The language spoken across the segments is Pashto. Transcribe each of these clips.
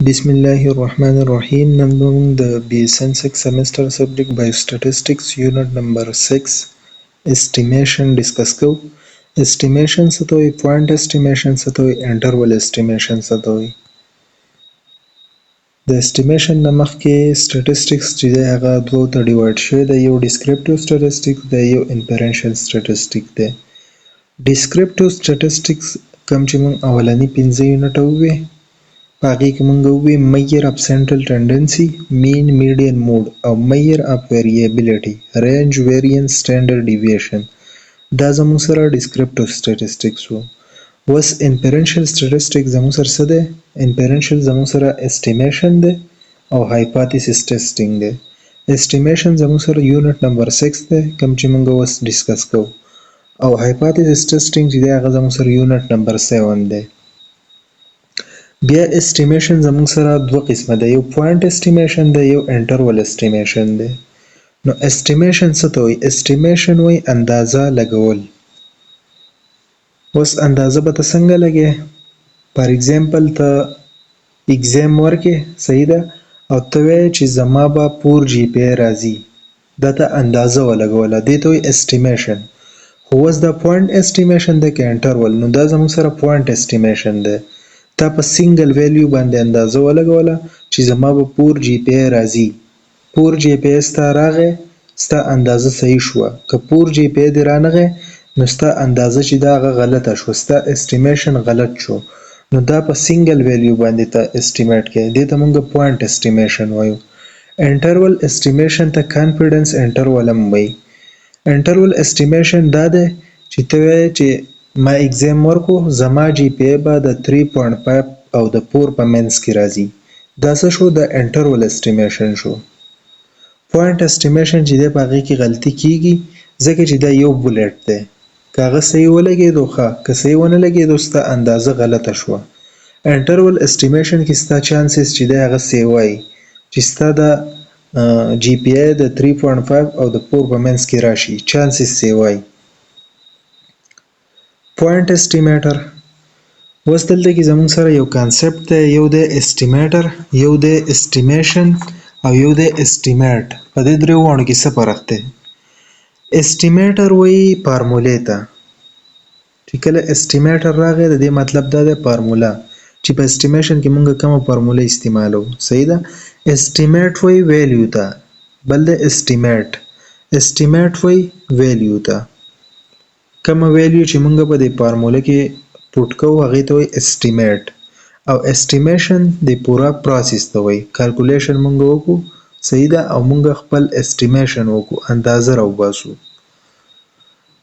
بسم الله الرحمن الرحیم. نن موږ د BSN 6 semester subject Biostatistics unit number 6 estimation discuss کوو. estimation څه ته وایي؟ point estimation څه ته وایي؟ interval estimation څه ته وایي؟ د estimation نه مخکې statistics چې دی هغه دوو ته ډیوایډ شوی دی، یو descriptive statistics دی، یو inferential statistics دی. descriptive statistics کوم چې موږ اولني 15 یونټه ووي په هغې کې موږ ووي measure of central tendency, mean, median, mode او measure of variability, range, variance, standard deviation. دا زموږ سره descriptive statistics وو. اوس inferential statistics زموږ سره څه دی؟ inferential زموږ سره estimation دی او hypothesis testing دی. estimation زموږ سره unit number 6 دی کوم چې موږ اوس ډسکس کوو، او hypothesis testing چې دی هغه زموږ سره unit number 7 دی. بیا estimation زموږ سره دوه قسمه ده، یو point estimation ده، یو interval estimation ده. نو estimation څه ته وایي؟ estimation وایي اندازه لګول. اوس اندازه به ته څنګه لګې؟ for example ته exam ورکې، صحیح ده، او ته وایې چې زما به پور GPA راځي، دا ته اندازه ولګوله، دې ته وایي estimation. خو اوس دا point estimation ده که interval؟ نو دا زموږ سره point estimation ده. تا په سنګل ویلیو باندې اندازه ولګوله چې زما به پور GPA راځي. پور GPA ستا راغی، ستا اندازه صحیح شوه. که پور GPA دې رانغی نو ستا اندازه چې دا هغه غلطه شوه، ستا estimation غلط شو. نو دا په سنګل ویلیو باندې ته estimate کوې، دې ته موږ point estimation وایو. interval estimation ته confidence interval هم وایي. interval estimation دا دی چې ته وایې چې ما اگزام ورکو، زما GPA به د 3.5 او د 4 په منځ کې راځي. دا څه شو؟ د interval estimation شو. point estimation چې دی په هغې کې غلطي کیږي ځکه چې دا یو بولټ دی، که هغه صحیح ولګېدو ښه، که صحیح ونه لګېدو ستا اندازه غلطه شوه. interval estimation کې ستا چانسز چې دی هغه سیوایي چې ستا د GPA د 3.5 او د 4 په منځ کې راشي، چانسز سیوایي. point estimator. اوس دلته کې زموږ سره یو کانسپټ دی، یو دی estimator، یو دی estimation او یو دی estimate. په دې درېو واړو کې څه فرق دی؟ estimator وایي فارمولې ته، چې کله estimator راغی د دې مطلب دا دی فارموله، چې په estimation کې موږ کومه فارموله استعمالوو، صحیح ده. estimate وایي ویلیو ته، بل دی estimate. estimate وایي ویلیو ته، کومه ویلیو چې موږ په دې فارموله کې پوټ کوو هغې ته وایي estimate. او estimation د پوره پروسس ته وایي، کالکولیشن موږ وکړو، صحیح ده، او موږ خپل estimation وکړو، اندازه راوباسو.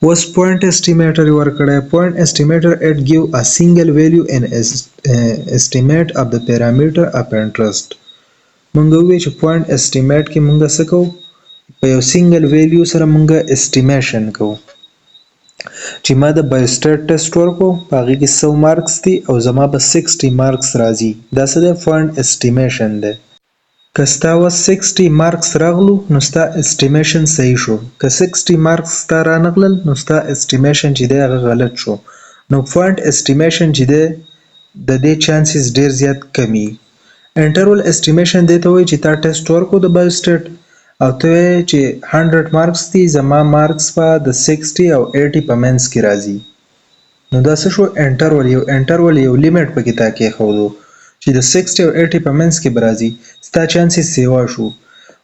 اوس point estimator یې ورکړی. point estimator it give a single value and estimate of the parameter of interest. موږ ووایو چې point estimate کې موږ څه کوو؟ په یو سنګل ویلیو سره موږ estimation کوو. چې ما د بایوسټیټ ټیسټ ورکړو په هغې کې 100 مارکس دي او زما به 60 مارکس راځي، دا څه دی؟ point estimation دی. که ستا اوس 60 مارکس راغلو نو ستا estimation صحیح شو، که 60 مارکس ستا رانغلل نو ستا estimation چې دی هغه غلط شو. نو point estimation چې دی د دې چانسز ډېر زیات کمي. interval estimation دې ته وایي چې تا ټیسټ ورکړو د بایوسټیټ او ته وایې چې 100 مارکس دي، زما مارکس به د 60 او 80 په منځ کې راځي. نو دا څه شو؟ interval. یو interval یو لیمټ پکې تا کېښودو چې د 60 او 80 په منځ کې به راځي، ستا چانسز سیوا شو.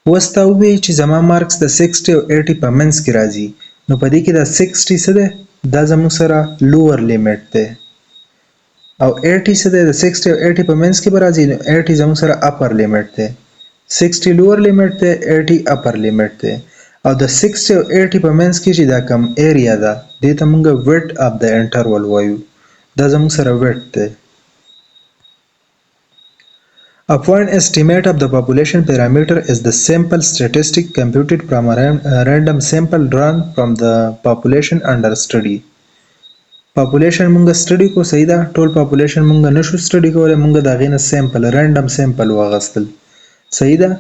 اوس تا ووایې چې زما مارکس د 60 او 80 په منځ کې راځي، نو په دې کې دا 60 څه دی؟ دا زموږ سره لوور لیمټ دی، او 80 څه دی؟ د 60 او 80 په منځ کې به راځي، نو 80 زموږ سره اپر لیمټ دی. 60 لوور لیمټ دی، 80 اپر لیمټ دی. او د 60 او 80 په منځ کې چې دا کم ایریا ده دې ته موږ width of the interval وایو، دا زموږ سره width دی. A point estimate of the population parameter is the sample statistic computed from a random sample drawn from the population under study. population مونږ study کو، صحیح ده، ټول population مونږ نشو study کولی، مونږ د هغې نه sample random sample واخیستل، صحیح ده.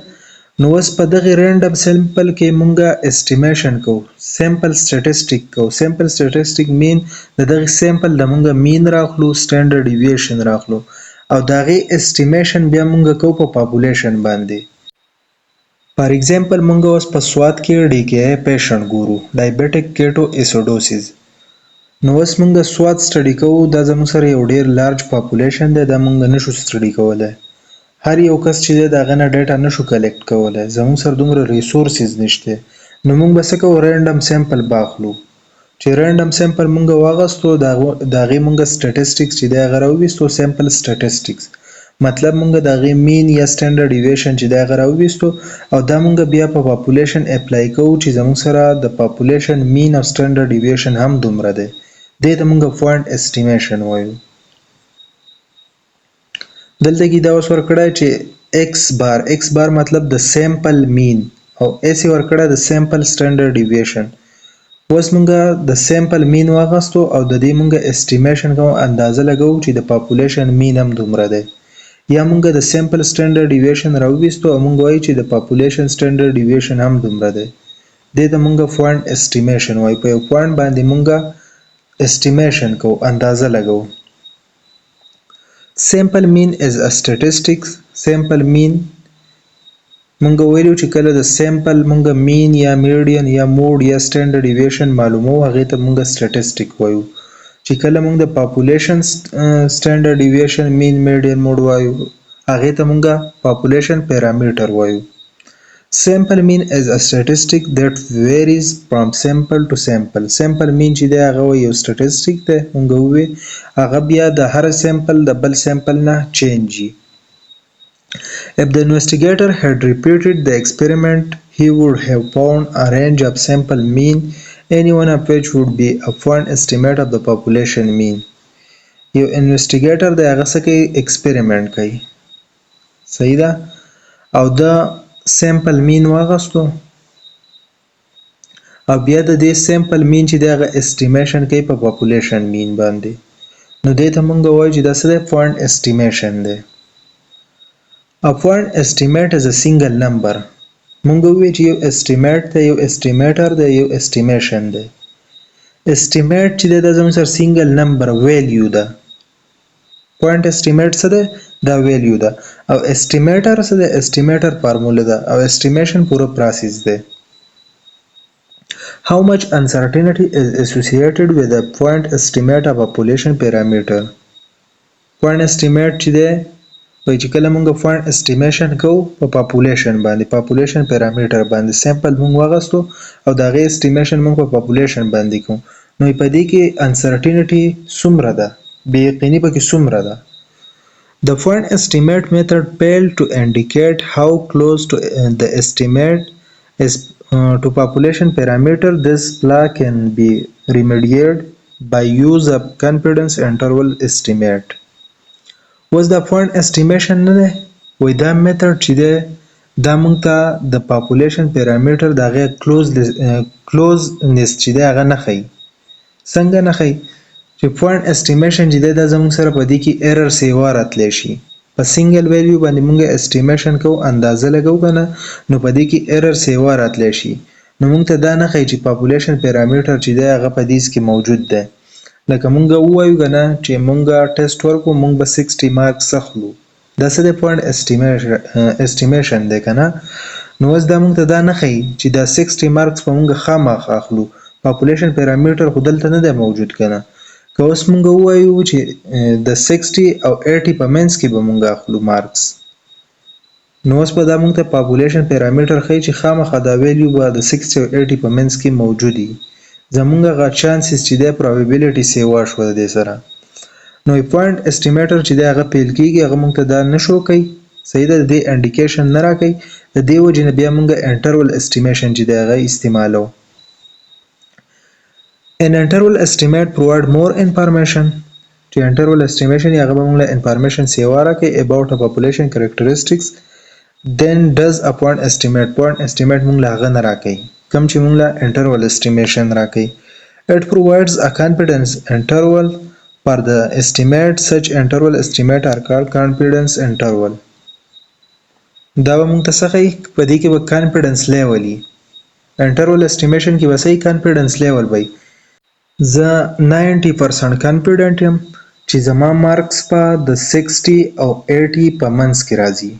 نو اوس په دغې random sample کې مونږ estimation کوو، sample statistic کوو. sample statistic mean د دغې sample د مونږ mean راخلو، standard deviation راخلو، او د هغې اسټیمیشن بیا موږ کوو په پاپولیشن باندې. فار ایگزامپل موږ اوس په سوات کې ډي کې آی پیشنټ ګورو ډایبیټک کیټو اسیډوسیس. نو اوس موږ سوات سټډي کوو، دا زموږ سره یو ډیر لارج پاپولیشن دی، دا موږ نشو سټډي کولی. هر یو کس چې دی د هغه نه ډیټا نشو کلیکټ کولی، زموږ سره دومره ریسورسز نشته. نو موږ به څه کوو، رینډم سیمپل باخلو. چې رینډم سیمپل موږ واغستو د هغې موږ سټیټسټکس چې دی هغه راوویستو، سیمپل سټیټسټکس مطلب موږ د هغې مین یا سټنډرډ ډیویشن چې دی هغه راوویستو، او دا موږ بیا په پاپولیشن اپلای کوو چې زموږ سره د پاپولیشن مین او سټنډرډ ډیویشن هم دومره دی. دې ته موږ پوینټ اسټیمیشن وایو. دلته کې دا اوس ورکړی چې ایکس بار مطلب د سیمپل مین او ایس یې ورکړی د سیمپل سټنډرډ ډیویشن. اوس موږ د سیمپل مین واغستو او د دې موږ اسټیمیشن کوو، اندازه لګوو چې د پاپولیشن مین هم دومره دی. یا موږ د سیمپل سټنډرډ ډیویشن راوویستو او موږ وایو چې د پاپولیشن سټنډرډ ډیویشن هم دومره دی. دې ته موږ پوینټ اسټیمیشن وایو. په یو پوینټ باندې موږ اسټیمیشن کوو، اندازه لګوو. Sample mean is a statistics. Sample mean مونږ ویلو چې کله د سیمپل مونږ مین یا میډین یا موډ یا سټنډرډ ډیویشن معلومو، هغې ته مونږ سټیټسټیک وایو. چې کله مونږ د پاپولیشن سټنډرډ ډیویشن مین میډین موډ وایو، هغې ته مونږ پاپولیشن پیرامیټر وایو. Sample mean is a statistic that varies from sample to sample. Sample mean چې دی هغه یو statistic دی، مونږ ووی هغه بیا د هر سیمپل د بل سیمپل نه چینج وي. If the investigator had repeated the experiment, he would have found a range of sample mean, any one of which would be a point estimate of the population mean. یو انویسټیګیټر دی هغه څه کوي، ایکسپریمنټ کوي، صحیح ده، او دا سیمپل مین واغستو او بیا د دې سیمپل مین چې دی هغه اسټیمیشن کوي په پاپولیشن مین باندې. نو دې ته مونږ وایو چې دا څه دی، پوینټ اسټیمیشن دی. A point estimate is a single number. مونږ وویل چې یو اسټیمیټ دی، یو اسټیمیټر دی، یو اسټیمیشن دی. اسټیمیټ چې دی دا زموږ سره سنګل نمبر ویلیو ده. پوینټ اسټیمیټ څه دی، دا ویلیو ده. او اسټیمیټر څه دی، اسټیمیټر فارموله ده. او اسټیمیشن پوره پروسس دی. How much uncertainty is associated with a point estimate of a population parameter? Point estimate چې دی وایي چې کله مونږ پوینټ اسټیمیشن کوو په پاپولیشن باندې، پاپولیشن پیرامیټر باندې سیمپل مونږ واغستو او د هغې اسټیمیشن مونږ په پاپولیشن باندې کوو، نو په دې کې انسرټینټي څومره ده، بې یقیني پکې څومره ده. The point estimate method failed to indicate how close to the estimate is to population parameter. This flaw can be remedied by use of confidence interval estimate. اوس دا پوینټ اسټیمیشن نه دی، وایي دا میتھډ چې دی دا موږ ته د پاپولیشن پیرامیټر د هغې کلوزنس چې دی هغه نه ښیي. څنګه نه ښیي چې پوینټ اسټیمیشن چې دی دا زموږ سره په دې کې ایرر سیوا راتلی شي. په سنګل ویلیو باندې موږ اسټیمیشن کوو، اندازه لګوو که نه، نو په دې کې ایرر سیوا راتلی شي. نو موږ ته دا نه ښیي چې پاپولیشن پیرامیټر چې دی هغه په دې کې موجود دی. لکه مونږ ووایو که نه چې مونږ ټیسټ ورکړو، مونږ به 60 مارکس اخلو، دا څه دی، پوینټ اسټیمیشن دی که نه. نو اوس دا مونږ ته دا نه ښیي چې دا 60 مارکس به مونږ خامخا اخلو، پاپولیشن پیرامیټر خو دلته نه دی موجود که نه. که اوس مونږ ووایو چې د 60 او 80 په منځ کې به مونږ اخلو مارکس، نو اوس به دا مونږ ته پاپولیشن پیرامیټر ښیي چې خامخا دا ویلیو به د 60 او 80 په منځ کې موجود وي. زمونږ هغه چانسز چې دی پروبیبلیټي سیوا شوه د دې سره. نو پوینټ اسټیمیټر چې دی هغه فیل کېږي، هغه موږ ته دا نه شو کوي، صحیح ده، د دې انډیکیشن نه راکوي. د دې وجې نه بیا موږ انټرول اسټیمیشن چې دی هغه استعمالو. An interval estimate provide more information. چې انټرول اسټیمیشن هغه به موږ له انفارمیشن سیوا راکوي about a population characteristics then does a point estimate. point estimate موږ له هغه نه راکوي کوم چې موږ له انټرول اسټیمیشن راکوي. It provides a confidence interval for the estimate. Such interval estimate are called confidence interval. دا به موږ ته څه ښیي، په دې کې به کانفیډنس لیول وي. انټرول اسټیمیشن کې به صحیح کانفیډنس لیول وي، زه 90% کانفیډنټ یم چې زما مارکس په د 60 او 80 په منځ کې راځي.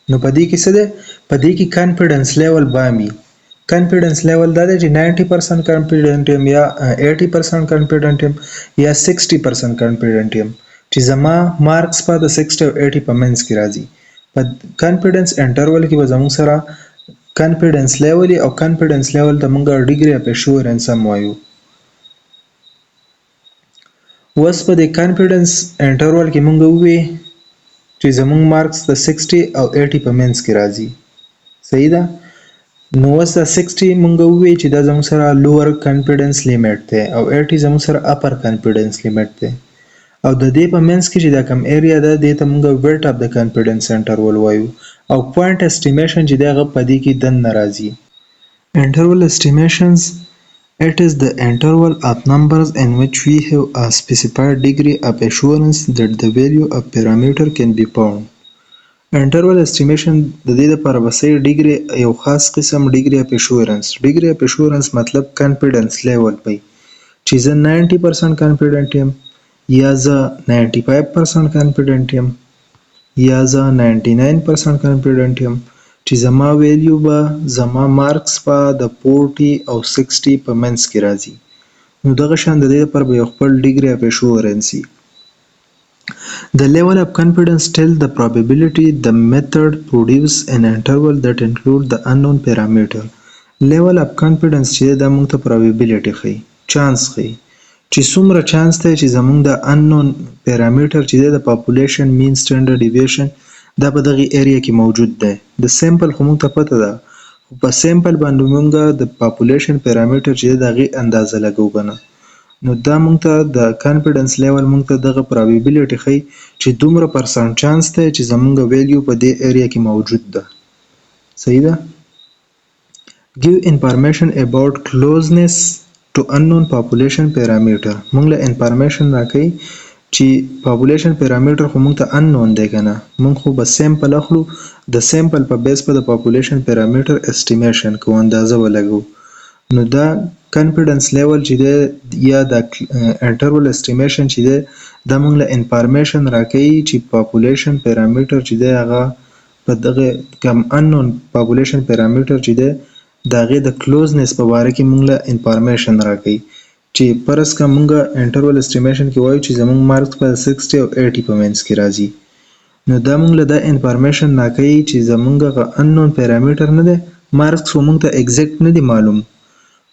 نو په دې کې څه دی؟ په دې کې کانفیډنس لیول به وي. کانفیډنس لیول دا دی چې 90% کانفیډنټ یم یا 80% کانفیډنټ یم یا 60% کانفیډنټ یم چې زما مارکس په د 60 او 80 په منځ کې راځي. په کانفیډنس انټرول کې به زموږ سره کانفیډنس لیول او کانفیډنس لیول ته موږ ډیګري اف اشورنس هم وایو. اوس په دې کانفیډنس انټرول کې موږ ووی چې زموږ مارکس د 60 او 80 په منځ کې راځي. صحیح ده؟ نو اوس د 60 موږ ووی چې دا زموږ سره لوور کانفیډنس لیمټ دی او 80 زموږ سره اپر کانفیډنس لیمټ دی. او د دې په منځ کې چې دا کم ایریا ده دې ته موږ ویټ اف د کانفیډنس انټرول وایو او پوینټ اسټیمیشن چې دغه په دې کې دننه راځي. انټرول اسټیمیشنز It is the interval of numbers in which we have a specified degree of assurance that the value of parameter can be found. Interval estimation د دې لپاره به صحیح ډیګري یو خاص قسم ډیګري اف اشورنس. ډیګري اف اشورنس مطلب کانفیډنس لیول وي چې زه 90% کانفیډنټ یم یا زه 95% کانفیډنټ یم یا زه 99% کانفیډنټ یم چې زما ویلیو به زما مارکس به د 40 او 60 په منځ کې راځي. نو دغه شان د دې لپاره به یو خپل ډیګري اف اشورنس وي. The level of confidence tells the probability the method produces an interval that includes the unknown parameter. Level of confidence چې دا موږ ته probability ښيي، چانس ښيي چې څومره چانس دی چې زموږ د unknown parameter چې د population mean standard deviation دا په دغه ایریا کې موجود دی. د سیمپل خو موږ ته پته ده خو په سیمپل باندې موږ د پاپولیشن پیرامیټر چې د هغې اندازه لګو کنه. نو دا موږ ته د کانفیډنس لیول موږ ته دغه پرابیبلیټي ښیي چې دومره پرسنټ چانس دی چې زموږ ویلیو په دې ایریا کې موجود ده. صحیح ده؟ Give information about closeness to unknown population parameter. موږ له انفارمیشن راکوي چې پاپولیشن پیرامیټر خو موږ ته اننون دی کنه. موږ خو به سیمپل اخلو د سیمپل په بیس په د پاپولیشن پیرامیټر اسټیمیشن کوو اندازه ولګو. نو دا کانفیډنس لیول چې دی یا د انټرول اسټیمیشن چې دی دا موږ له انفارمیشن راکوي چې پاپولیشن پیرامیټر چې دی هغه په دغه کم اننون پاپولیشن پیرامیټر چې دی د هغې د کلوزنس په باره کې موږ له انفارمیشن راکوي چې فرض کړه موږ انټرول اسټیمیشن کې وایو چې زموږ مارکس په 60 او 80 په منځ کې راځي. نو دا موږ له دا انفارمیشن راکوي چې زموږ هغه اننون پیرامیټر نه دی، مارکس خو موږ ته اګزیکټ نه دی معلوم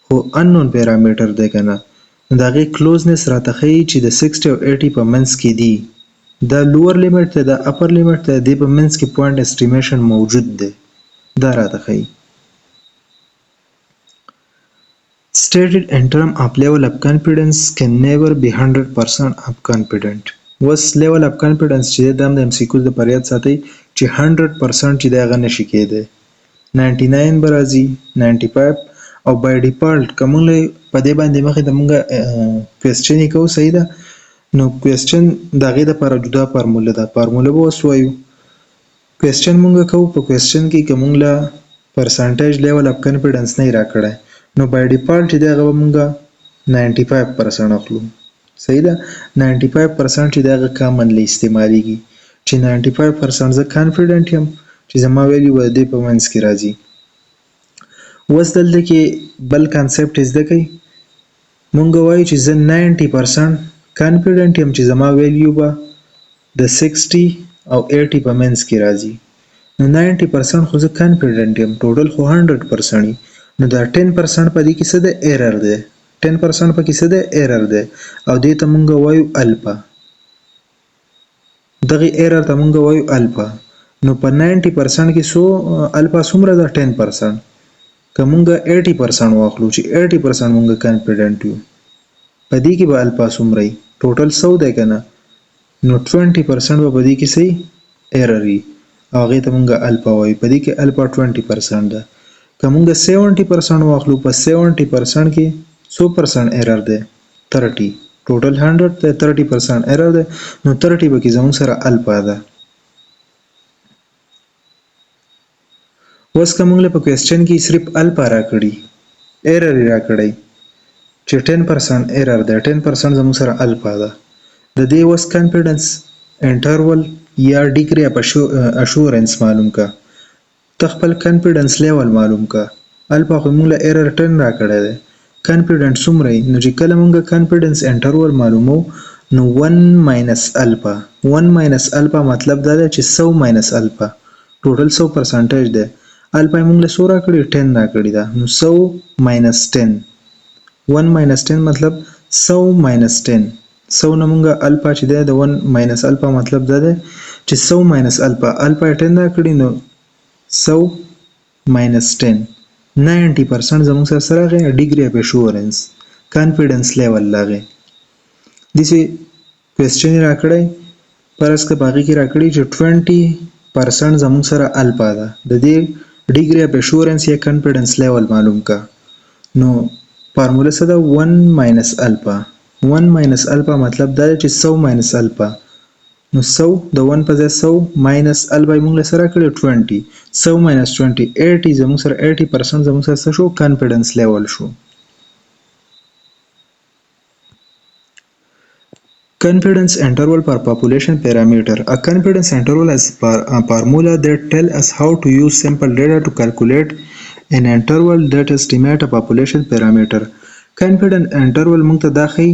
خو اننون پیرامیټر دی کنه. نو د هغې کلوزنس راته ښیي چې د 60 او 80 په منځ کې دي. دا لوور لیمټ دی دا اپر لیمټ دی دې په منځ کې پوینټ اسټیمیشن موجود دی. دا راته ښیي. Stated in terms of level of confidence can never be 100% of confident. اوس level of confidence چې دا هم د MCQs د پریاد ساتي چې 100% چې دا هغه نشي کېدی. 99 به راځي 95 او by default که موږ په دې باندې مخکې د موږ کوېسچن یې کوو صحیح ده. نو کوېسچن د هغې دپاره جدا فارموله ده. فارموله به اوس وایو. کوېسچن موږ کوو په کوېسچن کې که موږ له پرسنټیج لیول اف کانفیډنس نه یې راکړی نو بای ډیفالټ چې دی هغه به موږ 95% اخلو. صحیح ده؟ 95% چې دی هغه کامنلی استعمالیږي چې 95% زه کانفیډنټ یم چې زما ویلیو به د دې په منځ کې راځي. اوس دلته کې بل کانسپټ زده کړئ. موږ وایو چې زه 90% کانفیډنټ یم چې زما ویلیو به د 60 او 80 په منځ کې راځي. نو 90% خو زه کانفیډنټ یم ټوټل خو 100% وي. نو دا 10% په دې کې څه دی؟ ایرر دی. 10% په کې څه دی؟ ایرر دی او دې ته موږ وایو الفا. دغې ایرر ته موږ وایو الفا. نو په 90% کې الفا څومره ده؟ 10%. که موږ 80% واخلو چې 80% موږ کانفیډنټ یو په دې کې به الفا څومره وي؟ ټوټل 100 دی که نه. نو 20% به په دې کې څه ایرر وي او هغې ته موږ الفا وایو. په دې کې الفا 20% ده. که موږ 70% واخلو په 70% کې څو پرسنټ ایرر دی؟ 30. ټوټل 100 دی 30% ایرر دی. نو 30 به کې زموږ سره الفا ده. اوس که موږ له په کوېسچن کې صرف الفا راکړي ایرر یې راکړی چې 10% ایرر دی 10% زموږ سره الفا ده. د دې اوس کانفیډنس انټرول یا ډیګري اف اشورنس معلوم کا ته خپل کانفیډنس لیول معلوم کا الفا خو موږ له ایرر 10 راکړی دی کانفیډنس څومره نو چې کله موږ کانفیډنس انټرول معلومو نو 1 ماینس الفا 1 ماینس الفا مطلب دا دی چې 100 ماینس الفا ټوټل 100% دی الفا موږ له 100 راکړی 10 راکړی دا نو 100 ماینس 10 1 ماینس 10 مطلب 100 ماینس 10 100 نه موږ الفا چې دی د 1 ماینس الفا مطلب دا دی چې 100 ماینس الفا 10 راکړي نو 100 ماینس 10 90% زموږ سره راغی ډیګري اف اشورنس کانفیډنس لیول راغی داسې کوېسچن یې راکړی فرض که په هغې کې راکړي چې 20% زموږ سره الفا ده د دې ډیګري اف اشورنس یا کانفیډنس لیول معلوم کا نو فارموله څه ده 1 ماینس الفا 1 ماینس الفا مطلب دا دی چې 100 ماینس الفا نو 100 د 1 په ځای 100 ماینس الفا موږ له سره کړی 20 100 ماینس 20 80 زموږ سره 80% زموږ سره څه شو کانفیډنس لیول شو Confidence interval for population parameter. A confidence interval is a formula that tells us how to use sample data to calculate an interval that estimates a population parameter. Confidence interval موږ ته دا ښیي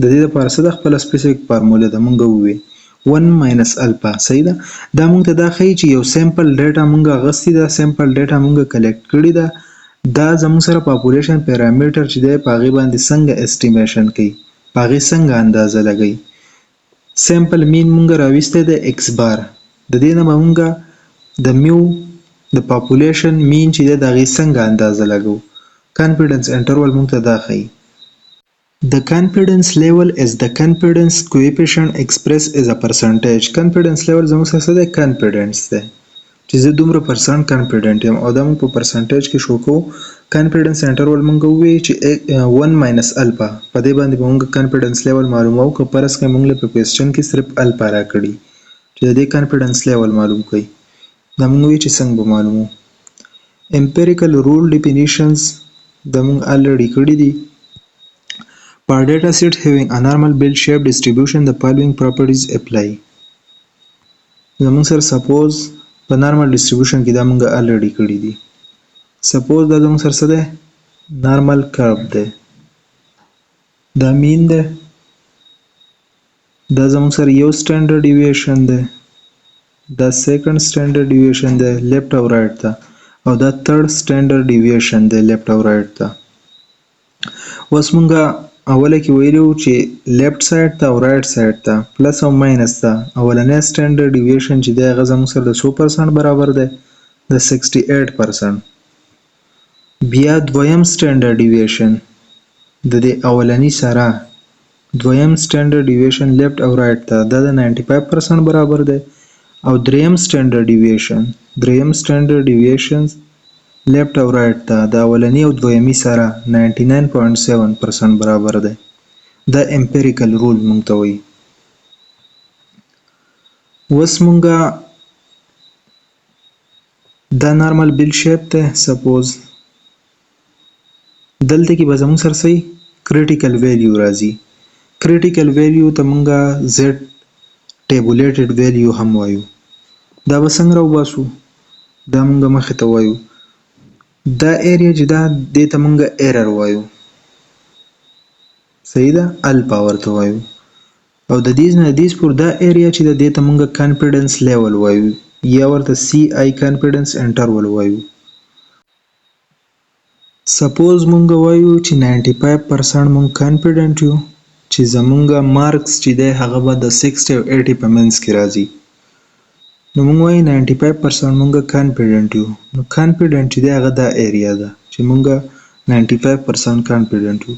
د دې لپاره څه ده خپله سپیسیفیک فارموله ده موږ ووایو 1 ماینس الفا صحیح ده دا موږ ته دا ښیي چې یو سیمپل ډیټا موږ اخیستې ده سیمپل ډیټا موږ کلیکټ کړې ده دا زموږ سره پاپولیشن پیرامیټر چې دی په هغې باندې څنګه اسټیمیشن کوي په هغې څنګه اندازه لګوي سیمپل مین مونږ راویستی دی ایکس بار د دې نه به مونږ د میو د پاپولیشن مین چې دی د هغې څنګه اندازه لګو کانفیډنس انټرول مونږ ته دا ښیي The confidence level is the confidence coefficient expressed as a percentage. Confidence level زموږ سره څه دی confidence دی چې زه دومره پرسنټ کانفیډنټ یم او دا موږ په پرسنټیج کې شو کوو کانفیډنس انټرول موږ ووایو چې 1 ماینس الفا په دې باندې به موږ کانفیډنس لیول معلوموو که فرض کړئ موږ له په کوېسچن کې صرف الفا راکړي چې د دې کانفیډنس لیول معلوم کړئ دا موږ وایو چې څنګه به معلومو امپیریکل رول ډیفینیشنز دا موږ الریډي کړي دي For data sets having a normal bell-shaped distribution, the following properties apply. زموږ سره سپوز په نارمل ډسټریبیوشن کې دا موږ الریډي کړي دي سپوز دا زموږ سره څه دی نارمل کرب دی دا مین دی دا زموږ سره یو سټینډرډ ډیویشن دی دا سیکنډ سټینډرډ ډیویشن دی لیفټ او رایټ ته او دا تھرډ سټینډرډ ډیویشن دی لیفټ او رایټ ته اوس موږ اوله کې ویلو چې لیفټ سایډ ته او رایټ سایډ ته پلس او ماینس ته اولنی سټینډرډ ډیویشن چې دی هغه زموږ سره د 100% برابر دی د 68% بیا دویم سټینډرډ ډیویشن د دې اولنی سره دویم سټینډرډ ډیویشن لیفټ او رایټ ته دا د 95% برابر دی او دریم سټینډرډ ډیویشن لیفټ او رایټ ته د اولنی او دویمي سره 99.7% برابر دی دا امپیریکل رول مونږ ته وایي اوس مونږه دا نارمل بیل شیپ دی سپوز دلته کې به زموږ سره څه کریټیکل ویلیو راځي کریټیکل ویلیو ته مونږه زیډ ټیبولیټډ ویلیو هم وایو دا به څنګه راوباسو دا مونږه مخې ته وایو دا ایریا چې دا دې ته مونږ ایرر وایو صحیح ده الفا ورته وایو او د دې نه دې پور دا ایریا چې دې ته مونږ کانفیډنس لیول وایو یا ورته سی آی کانفیډنس انټرول وایو سپوز مونږ وایو چې 95% مونږ کانفیډنٹ یو چې زمونږ مارکس چې دی هغه به د 60 او 80 په منځ کې راځي نو مونږ وایو 95% مونږ کانفیډنٹ یو نو کانفیډنٹ چې دی هغه دا ایریا ده چې مونږ 95% کانفیډنٹ یو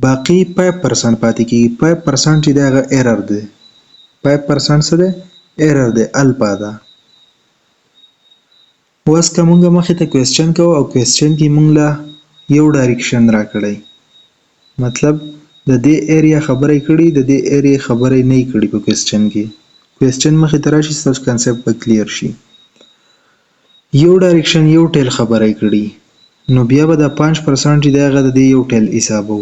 باقی 5% پاتې کیږي 5% چې دی هغه ایرر دی 5% څه دی ایرر دی الفا ده اوس که مونږ مخې ته کوېسچن کوو او کوېسچن کې مونږ له یو ډایرکشن راکړی مطلب د دې ایریا خبرې کړي د دې ایریا خبرې نه کړي په کوېسچن کې کوېسچن مخې ته راشي ستاسو کنسپټ به کلیر شي یو ډایرکشن یو ټیل خبرې کړي نو بیا به د 5% چې دی هغه د دې یو ټیل حسابو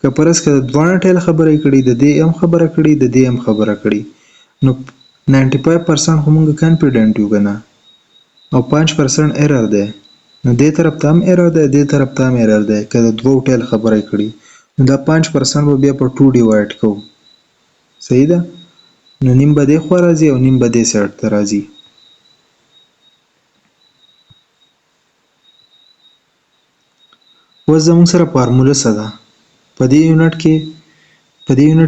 که فرض کړه د دواړه ټیل خبره کړي، د دې هم خبره کړي، د دې هم خبره کړي، نو 95% خو موږ کانفیډنټ یو کنه، او 5% ایرر دی. نو دې طرف ته هم ایرر دی، دې طرف ته هم ایرر دی. که د دوو ټیل خبره کړي نو دا 5% به بیا په 2 ډیوایډ کوو. صحیح ده؟ نو نیم به دې خوا راځي او نیم به دې سایډ ته راځي. اوس زموږ سره فارموله څه ده؟ په دې یونټ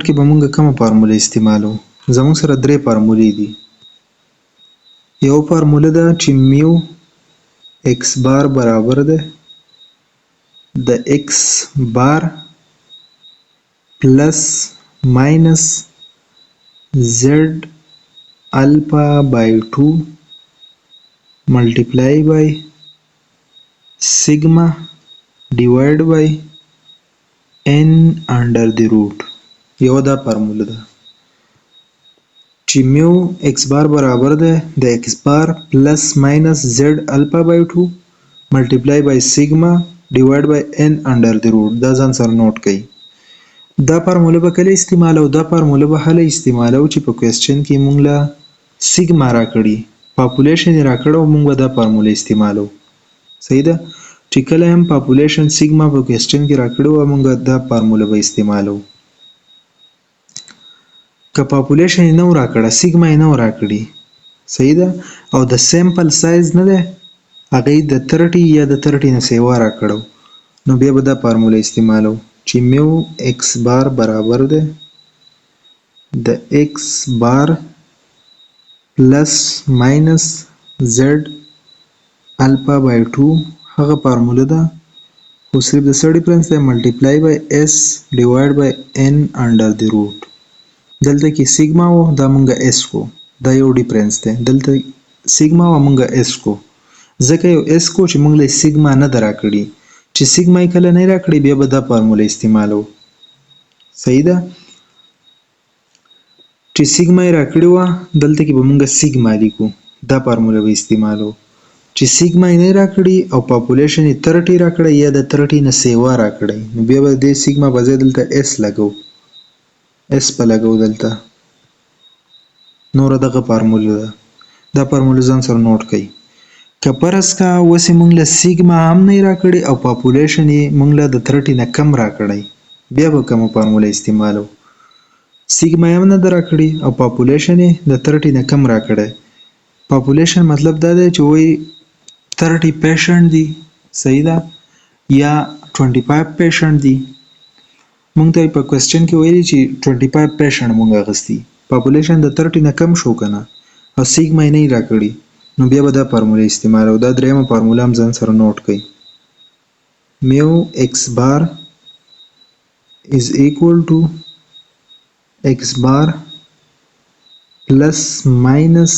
کې به موږ کومه فارموله استعمالو؟ زموږ سره درې فارمولې دي. یو فارموله ده چې میو ایکس بار برابر ده د ایکس بار پلس ماینس زد الفا بای 2 ملټیپلای بای سیګما ډیوایډ بای n انډر دی روټ. یو دا فارموله ده چې میو ایکس بار برابر ده د ایکس بار پلس ماینس زد الفا بای 2 ملټیپلای بای سیګما ډیوایډ بای n انډر دی روټ. دا ځان سره نوٹ کړئ. دا فارموله به کله استعمالو؟ دا فارموله به هله استعمالو چې په کوېسچن کې مونږ له سیګما راکړي، پاپولیشن یې راکړی او مونږ به دا فارموله استعمالو. صحیح ده؟ چې کله هم پاپولیشن سیګما په کوېسچن کې راکړی وه مونږ دا فارموله به استعمالو. که پاپولیشن یې نه و راکړی، سیګما یې نه و راکړي، صحیح ده، او د سیمپل سایز نه دی، هغه یې د 30 یا د 30 نه سیوا راکړو، نو بیا به دا فارموله استعمالو چې میو ایکس بار برابر ده د ایکس بار پلس ماینس زد الفا بای 2 هغه فارموله ده، خو صرف د څه ډیفرنس دی؟ ملټیپلای بای اس ډیوایډ بای ان انډر دی روټ. دلته کې سیګما و، دا مونږه اس کو، دا یو ډیفرنس دی. دلته سیګما و مونږه اس کو، ځکه یو اس کو چې مونږ له سیګما نه ده راکړي. چې سیګما یې کله نه راکړي بیا به دا فارموله استعمالو. صحیح ده؟ چې سیګما یې راکړې وه دلته کې به مونږ سیګما لیکو، دا فارموله به استعمالو. چې سیګما یې نه راکړي او پاپولیشن یې 30 راکړی یا د 30 نه سیوا راکړی، نو بیا به د سیګما په ځای دلته اس لګو، اس په لګو دلته. نوره دغه فارموله ده. دا فارموله ځان سره نوٹ کړئ. که فرض کا اوس یې مونږ له سیګما هم نه راکړي او پاپولیشن یې مونږ له د 30 نه کم راکړی، بیا به کومه فارموله استعمالو؟ سیګما یې هم نه ده راکړي او پاپولیشن یې د 30 نه کم راکړی. پاپولیشن مطلب دا دی چې وایي 30 پیشنټ دي، صحیح ده، یا 25 پیشنټ دي. مونږ ته په کوېسچن کې ویلي چې 25 پیشنټ مونږ اخیستي، پاپولیشن د 30 نه کم شو کنه، او سیګما یې نه راکړي، نو بیا به دا فارموله استعمالو. دا دریمه فارموله هم ځان سره نوٹ کړئ. میو ایکس بار is equal to x bar plus minus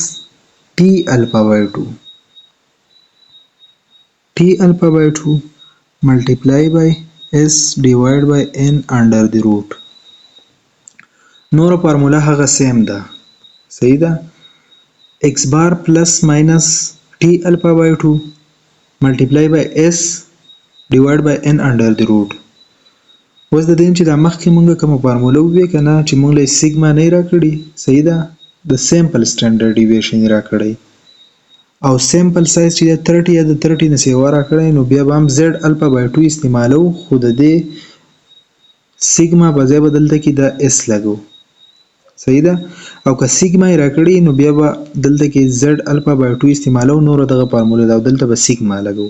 t alpha by 2 multiply by s divided by n under the root. نور فارموله هغه سیم ده، صحیح ده. x bar plus minus t alpha by 2 multiply by s divided by n under the root. اوس د دې چې دا مخکې مونږ کومه فارموله وویې که نه چې مونږ له سیګما نه یې راکړي، صحیح ده، د سیمپل سټنډرډ ډیویشن یې راکړی او سیمپل سایز چې د 30 یا د 30 نه سیوا راکړی، نو بیا به هم زد الفا بای 2 استعمالو، خو د دې سیګما په ځای به دلته کې د اس لګو، صحیح ده. او که سیګما یې راکړي نو بیا به دلته کې زد الفا بای 2 استعمالو، نور دغه فارموله ده او دلته به سیګما لګو.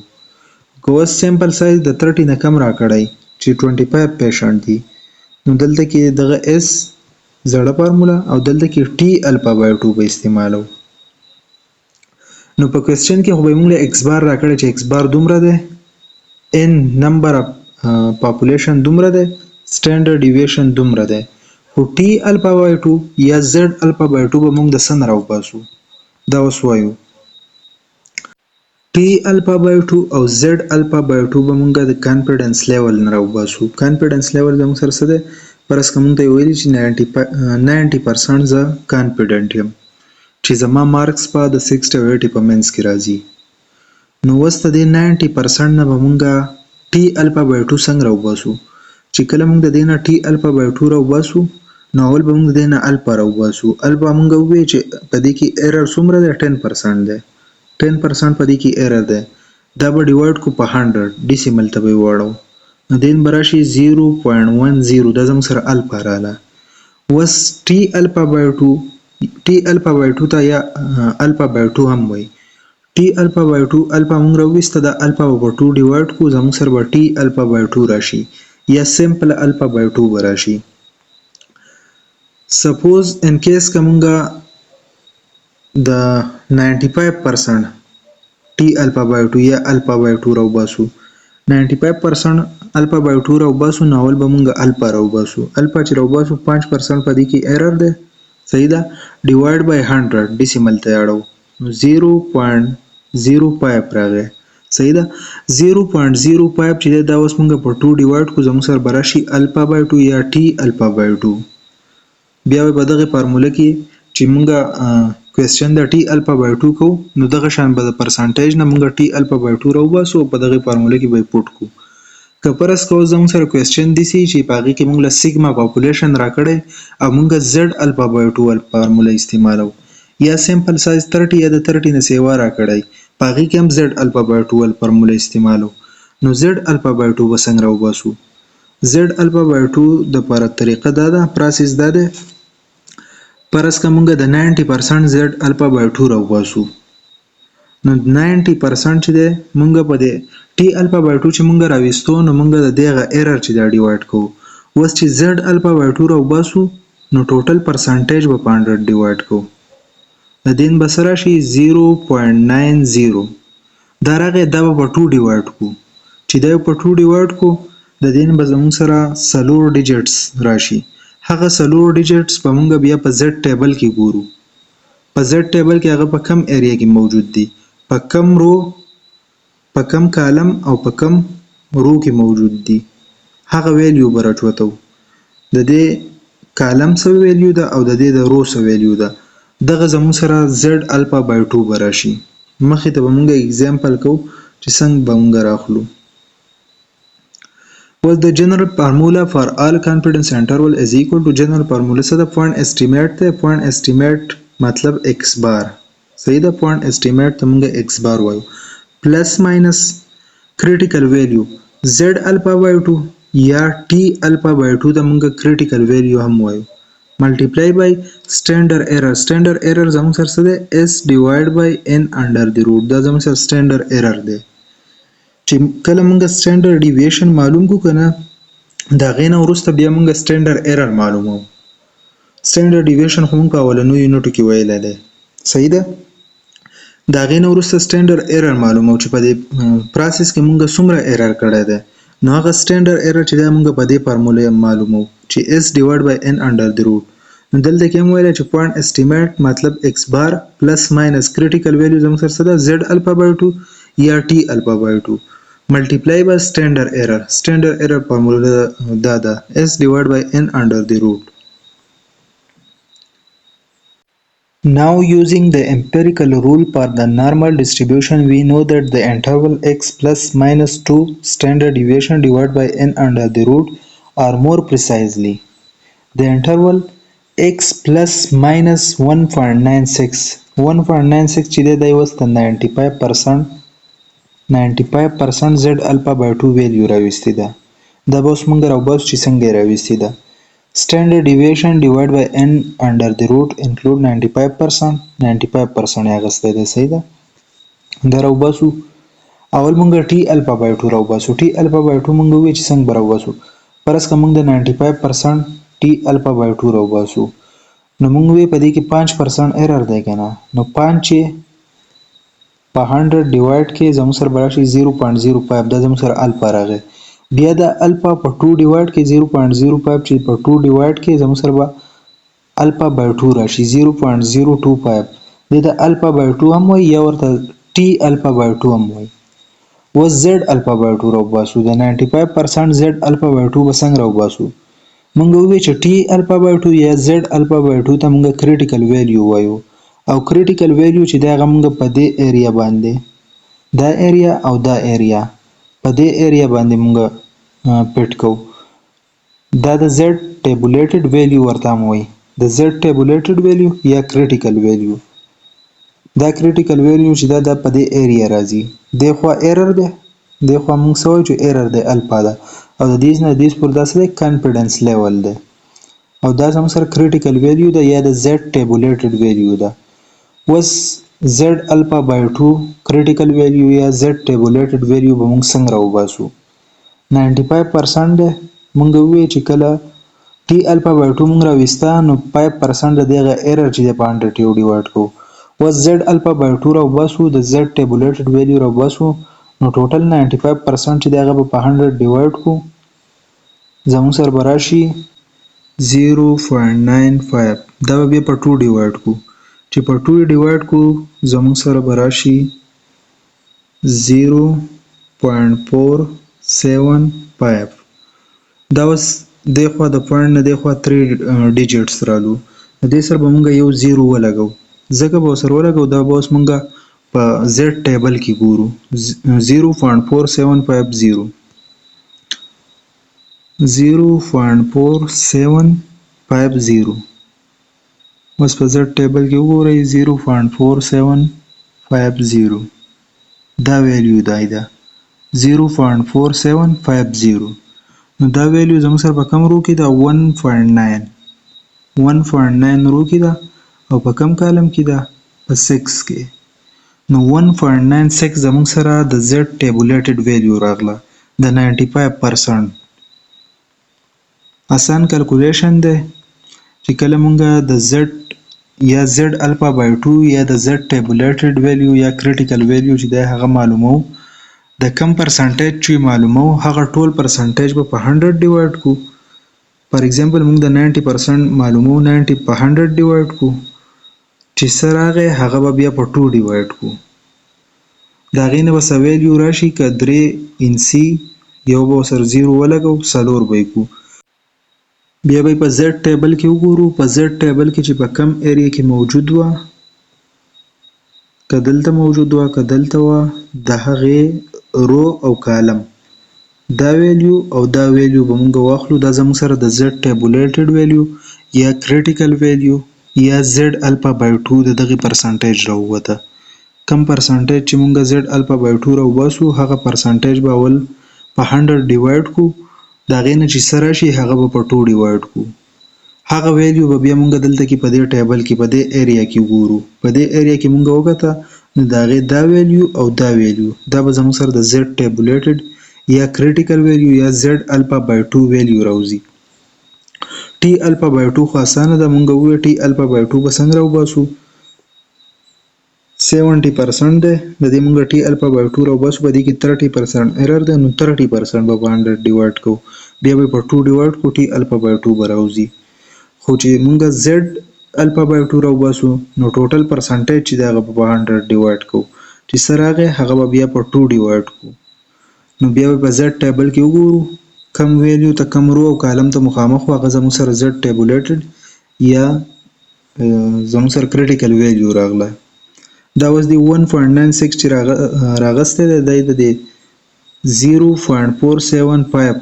که اوس سیمپل سایز د 30 نه کم راکړی چې 25 پیشنټ دي، نو دلته کې دغه اس زړه فارموله او دلته کې ټي الفا بای 2 به استعمالو. نو په کوېسچن کې خو به موږ له ایکس بار راکړی چې ایکس بار دومره دی، ان نمبر اف پاپولیشن دومره دی، سټنډرډ ډیویشن دومره دی، خو ټي الفا بای 2 یا زد الفا بای 2 به موږ د څه نه راوباسو؟ دا اوس وایو ټي الفا بای 2 او زد الفا بای 2 به مونږ د کانفیډنس لیول نه راوباسو. کانفیډنس لیول زموږ سره څه دی؟ فرض که مونږ ته یې ویلي چې 90% زه کانفیډنټ یم چې زما مارکس به د 60 او 80 په منځ کې راځي. نو اوس د دې 90% نه به مونږ ټي الفا بای 2 څنګه راوباسو؟ چې کله موږ د دې نه ټي الفا بای 2 راوباسو نو اول به موږ د دې نه الفا راوباسو. الفا موږ ووایو چې په دې کې ایرر څومره دی 10% دی 10% په دې کې ایرر دی. دا به ډیوایډ کو په 100 ډیسیمل ته به یې واړو نو دین به راشي 0.10 دا زموږ سره الفا راله. اوس ټي الفا بای 2 ټي الفا بای 2 ته یا الفا بای 2 هم وایي. ټي الفا بای 2 الفا موږ راوویسته دا الفا به په 2 ډیوایډ کو زموږ سره به ټي الفا بای 2 راشي یا سمپل الفا بای 2 به راشي. سپوز ان کیس که موږ د 95% ټي الفا بای 2 یا الفا بای 2 راوباسو 95% الفا بای 2 راوباسو نو اول به موږ الفا راوباسو. الفا چې راوباسو 5% په دې کې ایرر دی صحیح ده ډیوایډ بای 100 ډیسیمل ته اړو نو 0.05 راغی صحیح ده 0.05 چې دا اوس موږ په 2 ډیوایډ کو زموږ سره براشي الفا بای 2 یا ټي الفا بای 2. بیا به دغه فارموله کې چې موږ کوېسچن د ټي الفا بای 2 کو نو دغه شان به د پرسنټیج نه موږ ټي الفا بای 2 راوباسو په دغه فارموله کې به پټ کو. که فرض کوو زموږ سره کوېسچن داسې چې په هغې کې موږ له سیګما پاپولیشن راکړی او موږ زد الفا بای 2 فارموله استعمالو یا سیمپل سایز 30 یا د 30 نه سیوا راکړی په هغې کې هم زد الفا بای 2 فارموله استعمالو نو زد الفا بای 2 به څنګه راوباسو. زد الفا بای 2 دپاره طریقه دا ده پروسس دا دی فرض که موږ د 90% زد الفا بای 2 راوباسو نو 90% چې دی موږ په دې ټي الفا بای 2 چې موږ راویستو نو موږ د دغه ایرر چې دا ډیوایډ کوو. اوس چې زد الفا بای 2 راوباسو نو ټوټل پرسنټیج به په 100 ډیوایډ کوو د دین به څه راشي 0.90 دا راغی دا به په 2 ډیوایډ کوو چې دا په 2 ډیوایډ کوو د دین به زموږ سره څلور ډیجټس راشي. هغه څلور ډیجټس به موږ بیا په زد ټیبل کې ګورو. په زد ټیبل کې هغه په کم ایریا کې موجود دي په کم رو په کم کالم او په کم رو کې موجود دي هغه ویلیو به راچوتو د دې کالم څه ویلیو ده او د دې د رو څه ویلیو ده دغه زموږ سره زد الفا بای 2 به راشي. مخکې ته به موږ اگزامپل کوو چې څنګه به موږ راخلو. Was the general formula for all confidence interval is equal to general formula څه ده point estimate ته point estimate مطلب x بار صحیح ده point estimate ته موږ x بار وایو plus minus critical value z alpha by 2 یا t alpha by 2 ته موږ critical value هم وایو multiply by standard error زموږ سره څه ده s divided by n under the root دا زموږ سره standard error دی. چې کله موږ سټانډرډ ډیویشن معلوم کو کنه دا غینه وروسته بیا موږ سټانډرډ ایرر معلومو. سټانډرډ ډیویشن خو موږ اولنو یونټو کې ویل دی صحیح ده دا غینه وروسته سټانډرډ ایرر معلومو چې په دې پروسس کې موږ څومره ایرر کړی دی نو هغه سټانډرډ ایرر چې دا موږ په دې فارموله معلومو چې s divided by n under the root نو دلته کې موږ ویل چې point estimate مطلب x بار plus minus critical value زموږ سره څه ده z alpha by 2 یا t alpha by 2 multiply by standard error formula da s divided by n under the root. Now using the empirical rule for the normal distribution we know that the interval x plus minus 2 standard deviation divided by n under the root or more precisely the interval x plus minus 1.96 چې دی اوس د 95% z alpha by 2 ویلیو راوستي ده دا به اوس موږ راوباسو چې څنګه راوستي ده standard deviation divided by n under the root include 95% یې اخیستی دی صحیح ده دا راوباسو اول موږ t alpha by 2 راوباسو t alpha by 2 موږ ووایو چې څنګه به راوباسو فرض که موږ د 95% t alpha by 2 راوباسو نو موږ وایو په دې کې 5% ایرر دی که نه نو 5 چې په 100 ډیوایډ کې زموږ سره به راشي 0.05 دا زموږ سره الفا راغی بیا د الفا په 2 ډیوایډ کې 0.05 چې په 2 ډیوایډ کې زموږ سره به الفا بای 2 راشي 0.025 دې ته الفا بای 2 هم وایي یا ورته ټي الفا بای 2 هم وایي. اوس زد الفا بای 2 راوباسو د 95% زد الفا بای 2 به څنګه راوباسو موږ ووایو چې ټي الفا بای 2 یا زد الفا بای 2 ته موږ کریټیکل ویلیو وایو او کریټیکل ویلیو چې دا هغه موږ په دې ایریا باندې دا ایریا او دا ایریا په دې ایریا باندې موږ پټ کوو دا د زد ټیبولیټډ ویلیو ورته هم وایي د زد ټیبولیټډ ویلیو یا کریټیکل ویلیو. دا کریټیکل ویلیو چې دا په دې ایریا راځي دی خوا ایرر دی دی خوا موږ څه وایو چې ایرر دی الفا ده او د دې نه دې پورې دا څه دی کانفیډنس لیول دی او دا زموږ سره کریټیکل ویلیو ده یا د زد ټیبولیټډ ویلیو ده. اوس زد الفا بای 2 کریټیکل ویلیو یا زد ټیبولیټډ ویلیو به موږ څنګه راوباسو 95% دی موږ ووایو چې کله ټي الفا بای 2 موږ راوستا نو 5% د دغه ایرر چې په 100 یو ډیوایډ کوو اوس زد الفا بای 2 راوباسو د زد ټیبولیټډ ویلیو راوباسو نو ټوټل 95% چې دغه په 100 ډیوایډ کو زموږ سره به راشي 0.95 دا به بیا په 2 ډیوایډ کو چې په 2 ډیوایډ کو زموږ سره به راشي 0.475 دا اوس دغه د پوینټ نه دغه 3 ډیجټس رالو د دې سره به موږ یو 0 ولګو ځکه به سره ولګو دا به اوس موږ په زد ټیبل کې ګورو 0.4750 0.4750 اوس په زد ټیبل کې وګورئ 0.4750 دا ویلیو دی دا 0.4750 نو دا ویلیو زموږ سره په کوم رو کې دا 1.9 رو کې دا او په کوم کالم کې دا په 6 کې نو 1.96 زموږ سره د زد ټیبولیټډ ویلیو راغله د 95% آسان کیلکولیشن دی چې کله مونږ د زد یا زد الفا بای 2 یا د زد ټیبولیټډ ویلیو یا کریټیکل ویلیو چې دی هغه معلومو د کم پرسنټیج چې معلومو هغه ټول پرسنټیج په 100 ډیوایډ کو فار ایگزامپل مونږ د 90% معلومو 90 په 100 ډیوایډ کو چې سره هغه به بیا په 2 ډیوایډ کو دا غینه به ویلیو راشي ک 3 ان سی یو به سر 0 ولګو سلور به کو بیا به په زد ټیبل کې وګورو په زد ټیبل کې چې په کم ایریا کې موجود و کدلته موجود و کدلته و د هغه رو او کالم دا ویلیو او دا ویلیو به موږ واخلو دا زموږ سره د زد ټیبولیټډ ویلیو یا کریټیکل ویلیو یا زد الفا بای 2 د دغه پرسنټیج راووته کم پرسنټیج چې موږ زد الفا بای 2 راوباسو هغه پرسنټیج به اول په 100 ډیوایډ کو دا غینه چې سره شي هغه به په 2 ډیوایډ کو هغه ویلیو به بیا موږ دلته کې په دې ټیبل کې په دې ایریا کې ګورو په دې ایریا کې موږ وکړه نو دا غي دا ویلیو او دا ویلیو دا به زموږ سره د زد ټیبولیټډ یا کریټیکل ویلیو یا زد الفا بای 2 ویلیو راوځي ټي الفا بای 2 خو اسانه ده موږ وې ټي الفا بای 2 به څنګه راوباسو 70% ده د دې موږ ټي الفا بای 2 راوباسو په دې کې 30% ایرر ده نو 30% به 100 ډیوایډ کو بیا به په 2 ډیوایډ کو ټي الفا بای 2 به راوځي خو چې موږ زد الفا بای 2 راوباسو نو ټوټل پرسنټیج چې دا په 100 ډیوایډ کو چې سره هغه بیا په 2 ډیوایډ کو نو بیا په زد ټیبل کې وګورو کم ویلیو ته کم رو او کالم ته مخامخ هغه زموږ سره زد ټیبولیټډ یا زموږ سره کریټیکل ویلیو راغله دا اوس دی 1.96 چې راغسته دی د 0.475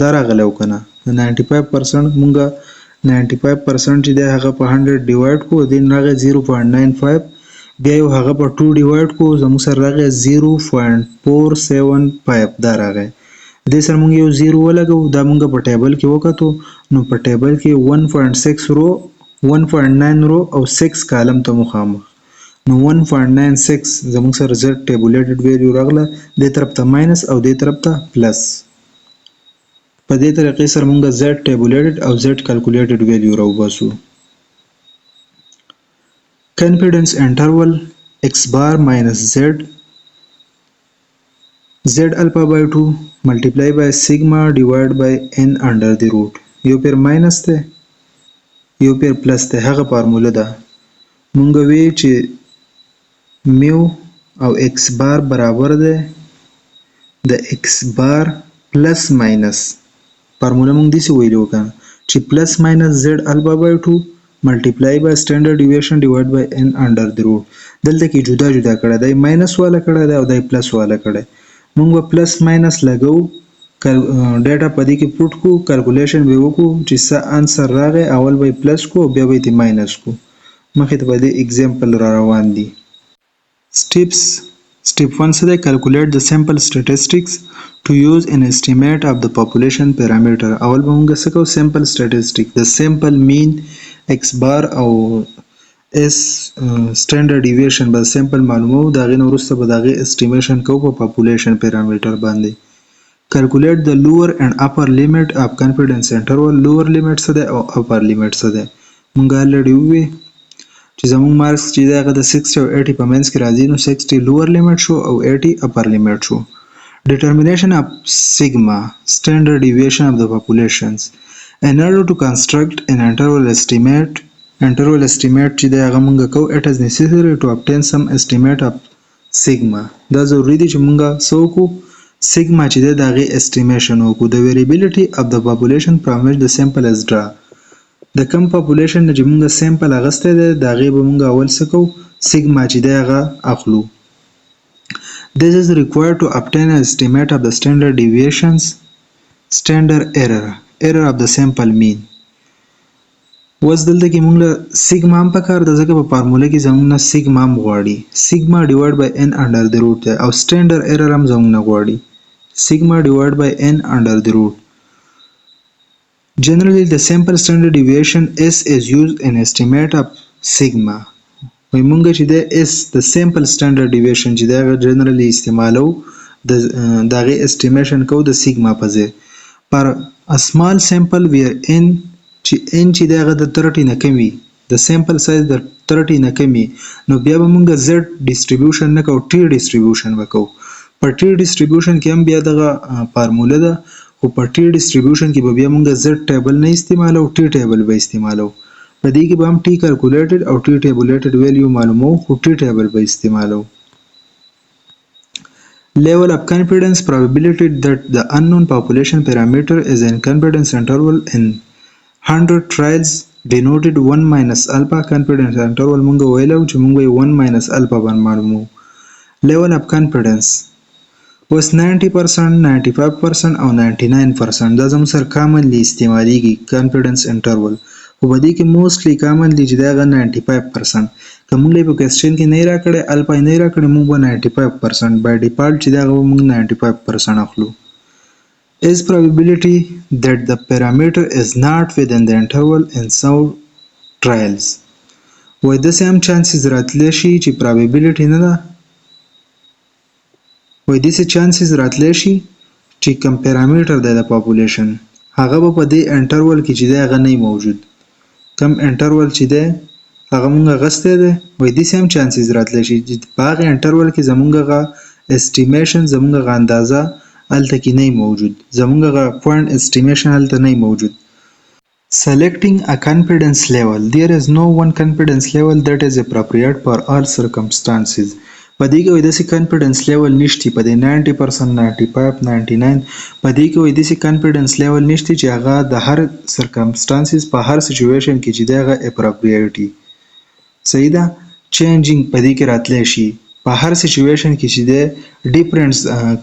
دا راغلی و کنه 95% مونږه 95% چې دی هغه په 100 ډیوایډ کو دین راغی 0.95 بیا یو هغه په 2 ډیوایډ کو زموږ سره راغی 0.475 دا راغی دې سره مونږ یو 0 ولګو دا مونږ په ټیبل کې وکړو نو په ټیبل کې 1.6 رو 1.9 رو او 6 کالم ته مخامخ نو 1.96 زموږ سره زد ټیبولیټډ ویلیو راغله دې طرف ته ماینس او دې طرف ته پلس په دې طریقې سره موږ زد ټیبولیټډ او زد کیلکولیټډ ویلیو راوباسو confidence interval x bar minus z alpha by 2 multiply by sigma divided by n under the root یو پیر ماینس ته یو پیر پلس ته هغه فارموله ده مونږ وی چې میو او x بار برابر ده د x بار پلس ماینس فارموله مونږ دې څه ویلو کنه چې پلس ماینس z alpha by 2 multiply by standard deviation divided by n under the root دلته کې جدا جدا کړه دی ماینس والا کړه دی او دی پلس والا کړه مونږ پلس ماینس لګو ډیټا په دې کې پروت کو کیلکولیشن به وکړو چې څه انسر راغی اول به پلس کو بیا به یې ماینس کو مخې ته به دې اگزامپل را روان دي steps step 1 څه دی calculate the sample statistics to use an estimate of the population parameter اول به موږ څه کوو sample statistic the sample mean x bar او s standard deviation به sample معلومو دا غي وروسته به دا غي estimation کوو په population parameter باندې calculate the lower and upper limit of confidence interval lower limit څه دی او upper limit څه دی موږ already وی چې زموږ مارکس چې دا د 60 او 80 په منځ کې راځي نو 60 lower limit شو او 80 upper limit شو determination of sigma standard deviation of the populations in order to construct an interval estimate چې دا هغه موږ کوو it is necessary to obtain some estimate of sigma دا ضروري دي چې موږ سوکو sigma چې دا غي estimation وکړو the variability of the population from which the sample is drawn د کم پاپولیشن چې موږ سیمپل اغسته ده دا غي به موږ اول سکو سیګما چې دا غا اخلو this is required to obtain an estimate of the standard deviations standard error of the sample mean وس دلته کې موږ سیګما هم پکار د ځکه په فارموله کې زموږ نه سیګما هم غواړي سیګما ډیوایډ بای n انډر د روټ او standard error هم زموږ نه غواړي سیګما ډیوایډ بای n انډر د روټ Generally, the sample standard deviation S is used in estimate of sigma. وای مونږ چې د S د sample standard deviation چې دا generally استعمالو د دغه estimation کو د sigma په ځای پر a small sample where n چې دا د 30 نه کمی د sample size د 30 نه کمی نو بیا به مونږ Z distribution نه کو T distribution وکاو په T distribution کې هم بیا دغه فارموله ده خو په ټي ډیسټریبیوشن کې به بیا موږ زد ټیبل نه استعمالو ټي ټیبل به استعمالو په دې کې به هم ټي کیلکولیټډ او ټي ټیبولیټډ ویلیو معلومو خو ټي ټیبل به استعمالو level of confidence probability that the unknown population parameter is in confidence interval in 100 trials denoted 1 minus alpha confidence interval موږ ویلو چې موږ 1 minus alpha باندې معلومو level of confidence was 90%, 95% او 99% دا زموږ سره کامنلی استعمالیږي کانفیډنس انټرول خو په دې کې موستلی کامنلی چې دا 95% که موږ په کوېسچن کې نه راکړی الفا نه راکړی موږ به 95% بای ډیفالت چې دا موږ 95% اخلو is probability that the parameter is not within the interval in some trials وای د سم چانسز راتلی شي چې probability نه ده وای داسې چانسز راتلی شي چې کوم پیرامیټر دی د پاپولیشن هغه به په دې انټرول کې چې دی هغه نه موجود کم انټرول چې دی هغه مونږ غستی دی وای داسې هم چانسز راتلی شي چې په هغې انټرول کې زمونږ هغه اسټیمیشن زمونږ هغه اندازه هلته کې نه موجود زمونږ هغه پوینټ اسټیمیشن هلته نه موجود Selecting a confidence level there is no one confidence level that is appropriate for all circumstances په دې کې وای داسې کانفیډنس لیول نشته په دې 90% 95 99 په دې کې وای داسې کانفیډنس لیول نشته چې هغه د هر سرکمسټانسز په هر سچويشن کې چې دغه اپروپریټي صحیح ده چینجینګ په دې کې راتلی شي په هر سچويشن کې چې د ډیفرنس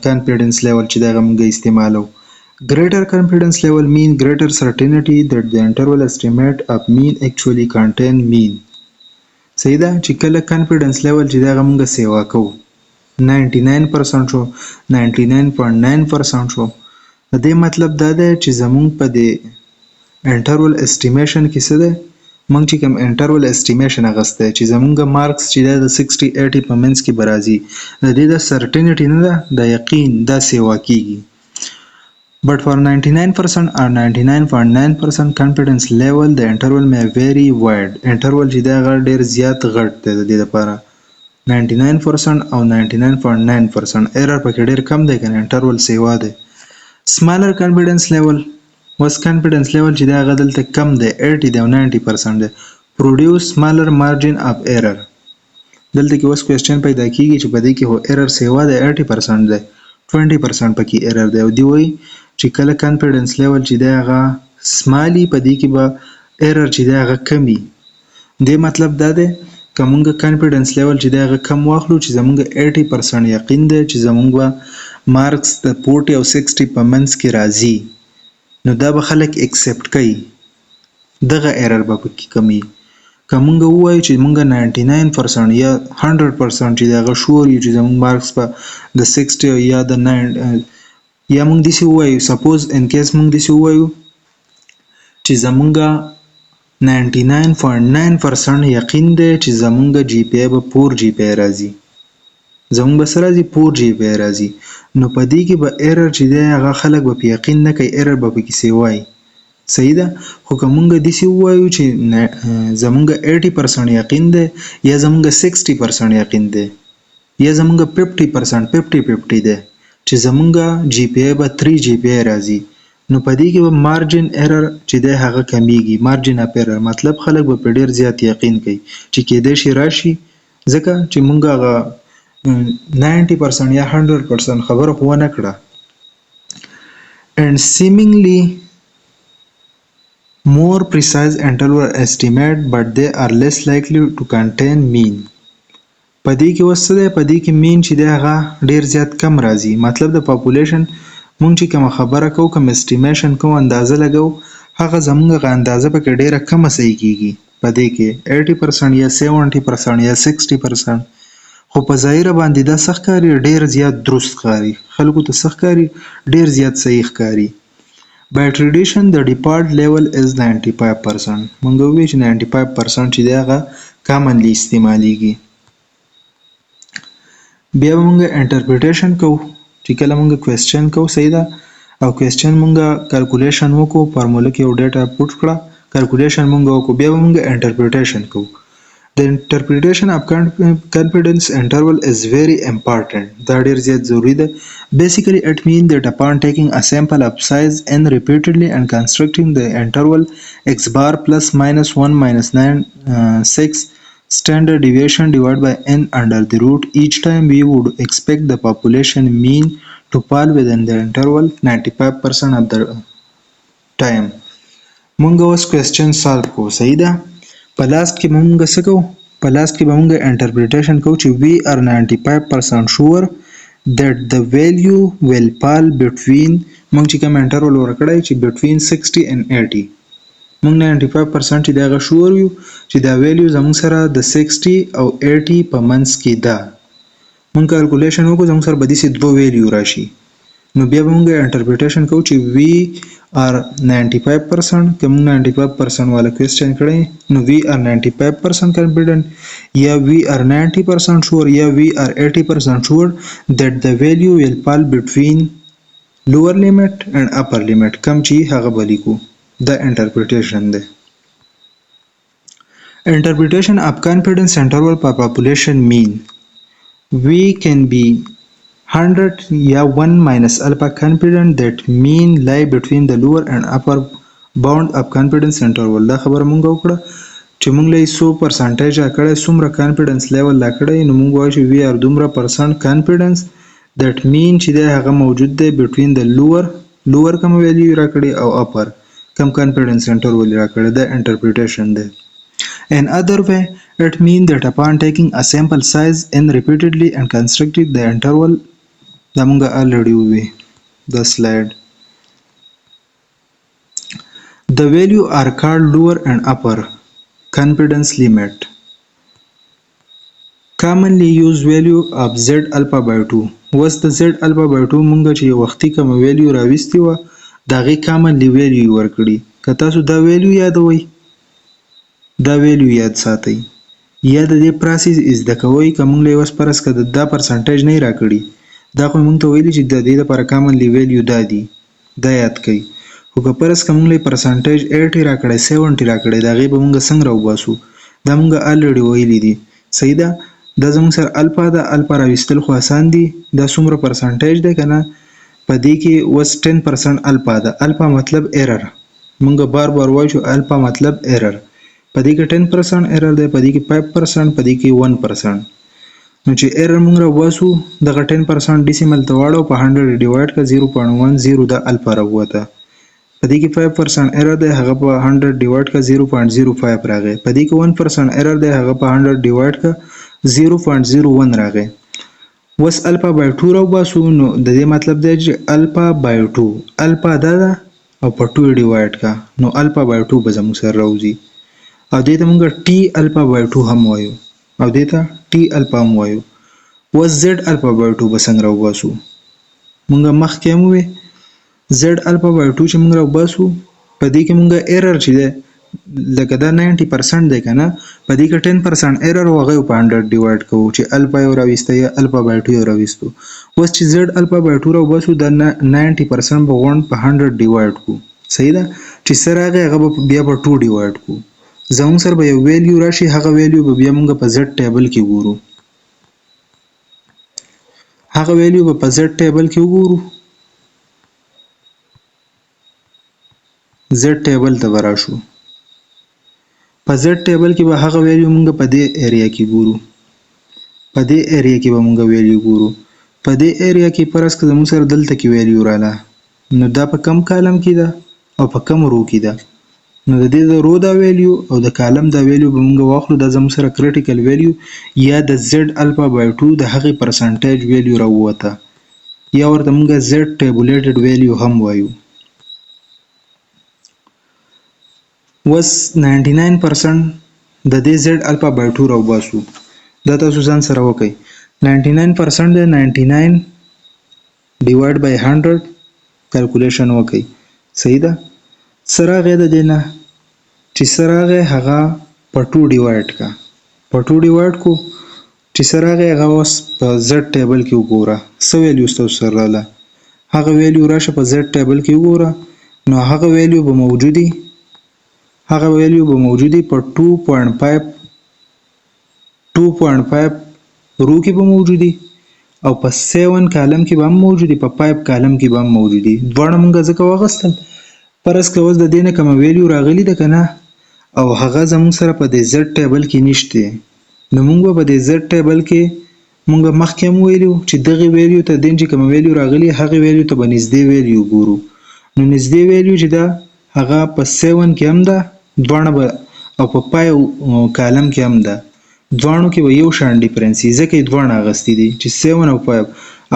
کانفیډنس لیول چې دغه موږ استعمالو greater confidence level mean greater certainty that the interval estimate of mean actually contain mean صحیح ده چې کله کانفیډنس لیول چې دا موږ سیوا کوو 99% شو 99.9% شو د دې مطلب دا دی چې زموږ په دې انټرول اسټیمیشن کې څه ده موږ چې کوم انټرول اسټیمیشن اغسته چې زموږ مارکس چې دا د 60 80 په منځ کې برازي د دې د سرټینټی نه ده د یقین دا سیوا کیږي But for 99% or 99.9% confidence level, the interval may vary wide. Interval چې دا غړ ډیر زیات غټ دی د دې لپاره 99% او 99.9% error پکې ډیر کم دی کنه interval سیوا دی. Smaller confidence level was confidence level چې دا غ دلته کم دی 80 دی او 90% دی. Produce smaller margin of error. دلته کې اوس کوېسچن پیدا کیږي چې په دې کې هو error سیوا دی 80% دی 20% پکې error دی او دی وایي چې کله کانفیډنس لیول چې دی هغه سمالي په دې کې به ایرر چې دی هغه کمی دی مطلب دا دی که موږ کانفیډنس لیول چې دی هغه کم واخلو چې زموږ 80% یقین دی چې زموږ به مارکس د 40 او 60 په منځ کې راځي نو دا به خلک اکسپټ کوي دغه ایرر به پکې کمی که مونږ ووایو چې مونږ 99% یا 100% چې دغه شور یو چې زمونږ مارکس په د 60 یا د 9 یا مونږ داسې ووایو سپوز ان کیس مونږ داسې ووایو چې زمونږ 99.9% یقین دی چې زمونږ جی پی ای به 4 جی پی ای راځي زمونږ به څه راځي 4 جی پی ای راځي نو په دې کې به ایرر چې دی هغه خلک به په یقین نه کوي ایرر به پکې څه وایي صحیح ده خو که مونږ داسې ووایو چې زمونږ 80% یقین دی یا زمونږ 60% یقین دی یا زمونږ 50% 50-50 دی چې زمونږ جی پی ای به 3 جی پی ای راځي نو په دې کې به مارجن ایرر چې دی هغه کمیږي مارجن اف ایرر مطلب خلک به په ډیر زیات یقین کوي چې کېدای شي راشي ځکه چې مونږ هغه 90% یا 100% خبره خو نه کړه and seemingly more precise interval estimate but they are less likely to contain mean په دې کې وسه ده په دې کې مین چې دی هغه ډیر زیات کم راځي مطلب د پاپولیشن مونږ چې کوم خبره کوو کوم استیمیشن کوو اندازه لګو هغه زمونږ غ اندازه پکې ډیره کم صحیح کیږي په دې کې 80% یا 70% یا 60% خو په ظاهر باندې دا سخت کاری ډیر زیات درست کاری خلکو ته سخت کاری ډیر زیات صحیح کاری by tradition the default level is 95% مونږ وی چې 95% چې دغه کامنلی استعمالیږي بیا مونږ انټرپریټیشن کوو چې کله مونږ کوېسچن کوو صحیح ده او کوېسچن مونږ کیلکولیشن وکړو فارموله کې یو ډیټا پټ کړه کیلکولیشن مونږ وکړو بیا مونږ انټرپریټیشن کوو The interpretation of confidence interval is very important. That is ضروری ده. Basically, it means that upon taking a sample of size n repeatedly and constructing the interval x bar plus minus 1 minus 6 standard deviation divided by n under the root, each time we would expect the population mean to fall within the interval 95% of the time. مونږ اوس question solve کوو صحیح ده په لاست کې مونږ څه کوو په لاست کې به مونږ انټرپریټیشن کوو چې we are 95% sure that the value will fall between مونږ چې کوم انټرول ورکړی چې between 60 and 80 مونږ 95% چې دغه شور یو چې دا ویلیو زموږ سره د 60 او 80 په منځ کې ده مونږ کیلکولیشن وکړو زموږ سره به داسې دوه ویلیو راشي نو بیا به مونږ انټرپریټیشن کوو چې we are 95% که مونږ 95% والا کوېسچن کړی نو we are 95% confident یا we are 90% sure یا we are 80% sure that the value will fall between lower limit and upper limit کم چې هغه به لیکو دا انټرپریټیشن دی interpretation of confidence interval per population mean we can be 100 یا 1 minus alpha confident that mean lie between the lower and upper bound of confidence interval دا خبره مونږ وکړه چې مونږ له 100% راکړی څومره confidence level راکړی نو مونږ وایو چې we are دومره percent confidence that mean چې دی هغه موجود دی between the lower کوم value راکړی او upper کوم confidence interval راکړی دا interpretation دی In other way, it means that upon taking a sample size n repeatedly and constructing the interval دا مونږ already وی the slide the value are called lower and upper confidence limit commonly used value of z alpha by 2 was the z alpha by 2 مونږ چې وختي کوم value راوستي و دا غي commonly value ورکړي که تاسو دا value یادوي دا value یاد ساتئ یا د دې پروسس از د کوي کوم له اوس پرس کده دا پرسنټیج نه راکړي دا خو مونږ ته ویلي چې د دې لپاره کامنلی ویلیو دادي دا یاد کړئ خو که پرس کوم له پرسنټیج 80 راکړي 70 راکړي دا غي به مونږ څنګه راوباسو دا مونږ الریډي ویلي دي صحیح ده دا زموږ سره الفا دا الفا راوستل خو آسان دي دا څومره پرسنټیج ده کنه په دې کې وس 10% الفا ده الفا مطلب ایرر مونږ بار بار وایو چې الفا مطلب ایرر په دې کې 10% ایرر ده په دې کې 5% په دې کې 1% نو چې ایرر مونږ راوباسو دغه 10% ډیسیمل ته واړو په 100 ډیوایډ کا 0.10 د الفا راوته په دې کې 5% ایرر ده هغه په 100 ډیوایډ کا 0.05 راغی په دې کې 1% ایرر ده هغه په 100 ډیوایډ کا 0.01 راغی اوس الفا بای 2 راوباسو نو د دې مطلب دی چې الفا بای 2 الفا دا ده او په 2 ډیوایډ کا نو الفا بای 2 به زموږ سره راوځي او دې ته موږ ټي الفا بای 2 هم وایو او دې ته ټي الفا هم وایو اوس زد الفا بای 2 به څنګه راوباسو موږ مخکې هم وې زد الفا بای 2 چې موږ راوباسو په دې کې موږ ایرر چې دی لکه دا 90% دی کنه په دې کې 10% ایرر وغه په 100 ډیوایډ کوو چې الفا یو راويسته یا الفا بای 2 یو راويستو اوس چې زد الفا بای 2 راوباسو د 90% به غون په 100 ډیوایډ کو صحیح ده چې سره هغه بیا په 2 ډیوایډ کو زموږ سره به یو ویلیو راشي هغه ویلیو به بیا موږ په زد ټیبل کې ګورو هغه ویلیو به په زد ټیبل کې وګورو زد ټیبل ته وراشو په زد ټیبل کې به هغه ویلیو موږ په دې ایریا کې ګورو په دې ایریا کې به موږ ویلیو ګورو په دې ایریا کې پرس که زموږ سره دلته کې ویلیو رااله نو دا په کم کالم کې ده او په کم رو کې ده نو د دې د رو دا ویلیو او د کالم دا ویلیو به موږ واخلو دا زموږ سره کریټیکل ویلیو یا د زد الفا بای 2 د هغې پرسنټیج ویلیو راووته یا ورته موږ زد ټیبولیټډ ویلیو هم وایو اوس 99% د دې زد الفا بای 2 راوباسو دا تاسو ځان سره وکئ 99% د 99 ډیوایډ بای 100 کیلکولیشن وکئ صحیح ده سره غې د دینه چې سره غې هغه په 2 ډیوایډ کا په 2 ډیوایډ کو چې سره غې هغه اوس په زد ټیبل کې وګوره څه ویلیو تاسو سره رااله هغه ویلیو راشه په زد ټیبل کې وګوره نو هغه ویلیو به موجودي هغه ویلیو به موجودي په 2.5 رو کې به موجودي او په 7 کالم کې به هم موجودي په 5 کالم کې به هم موجودي دواړه مونږ ځکه واغستل پرس که اوس د دې نه کومه ویلیو راغلي ده که نه او هغه زموږ سره په دې زد ټیبل کې نشته نو مونږ به په دې زد ټیبل کې مونږ مخکې هم ویلو چې دغې ویلیو ته دین چې کومه ویلیو راغلي هغې ویلیو ته به نږدې ویلیو ګورو نو نږدې ویلیو چې ده هغه په 7 کې هم ده دواړه به او په 5 کالم کې هم ده دواړو کې به یو شان ډیفرنس وي ځکه یې دواړه اخیستي دي چې 7 او 5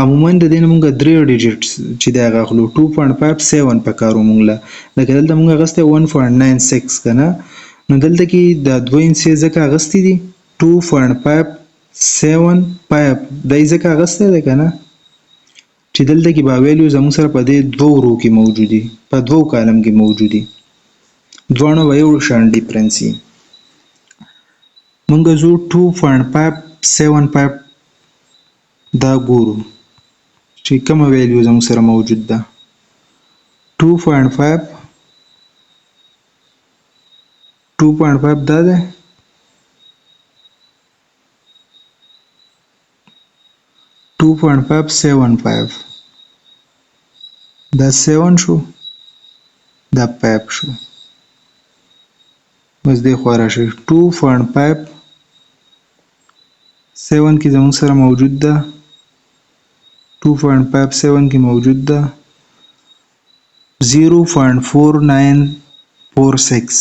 عموما د دې نه مونږ 3 ډیجټس چې دی هغه اخلو 2.5 7 پکار و مونږ له لکه دلته مونږ اخیستی 1.96 که نه نو دلته کې د 2 انچې ځکه اخیستي دي 2.5 7 5 دی ځکه اخیستی دی که نه چې دلته کې به ویلیو زموږ سره په دې 2 رو کې موجودي په 2 کالم کې موجودي دواړو به یو شان ډیفرنس وي مونږ ځو 2.575 دا ګورو چې کومه ویلیو زموږ سره موجود ده 2.5 دا ده 2.575 دا 7 شو دا 5 شو بس دې خوا راشئ 2.5 7 کې زموږ سره موجود ده 2.57 کې موجود ده 0.4946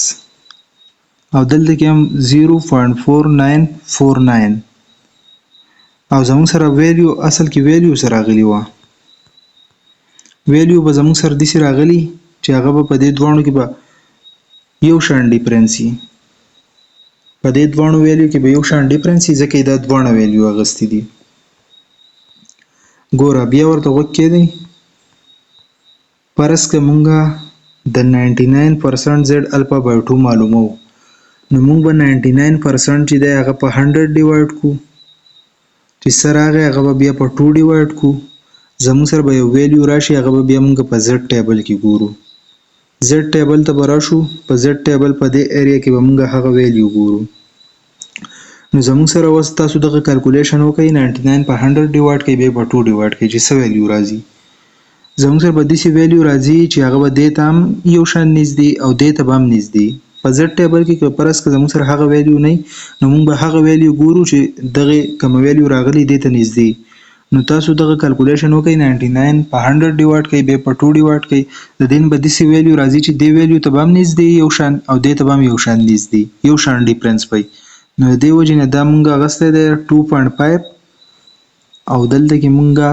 او دلته کې هم 0.4949 او زموږ سره ویلیو اصل کې ویلیو سره راغلي وه ویلیو به زموږ سره داسې راغلي چې هغه به په دې دواړو کې به یو شان ډیفرنس وي په دې دواړو ویلیو کې به یو شان ډیفرنس وي ځکه یې دا دواړه ویلیو اخیستي دي ګوره بیا ورته غوږ کېږدئ فرض که مونږه د 99% زد الفا بای 2 معلومو نو مونږ به 99% چې دی هغه په 100 ډیوایډ کړو چې څه راغی هغه به بیا په 2 ډیوایډ کړو زموږ سره به یو ویلیو راشي هغه به بیا مونږ په زد ټیبل کې ګورو زد ټیبل ته به راشو په زد ټیبل په دې ایریا کې به مونږ هغه ویلیو ګورو نو زموږ سره اوس تاسو دغه کیلکولیشن وکړئ 99 په 100 ډیوایډ کړئ بیا په 2 ډیوایډ کړئ چې څه ویلیو راځي زموږ سره به داسې ویلیو راځي چې هغه به دې ته هم یو شان نږدې او دې ته به هم نږدې په زد ټیبل کې که فرض که زموږ سره هغه ویلیو نه نو مونږ به هغه ویلیو ګورو چې دغې کومه ویلیو راغلي دې ته نږدې نو تاسو دغه کیلکولیشن وکړئ 99 په 100 ډیوایډ کړئ بیا په 2 ډیوایډ کړئ د دې نه به داسې ویلیو راځي چې دې ویلیو ته به هم نږدې یو شان او دې ته به هم یو شان نږدې یو شان ډیفرنس وي نو د دې وجې نه دا مونږ اخیستی دی 2.5 او دلته کې مونږه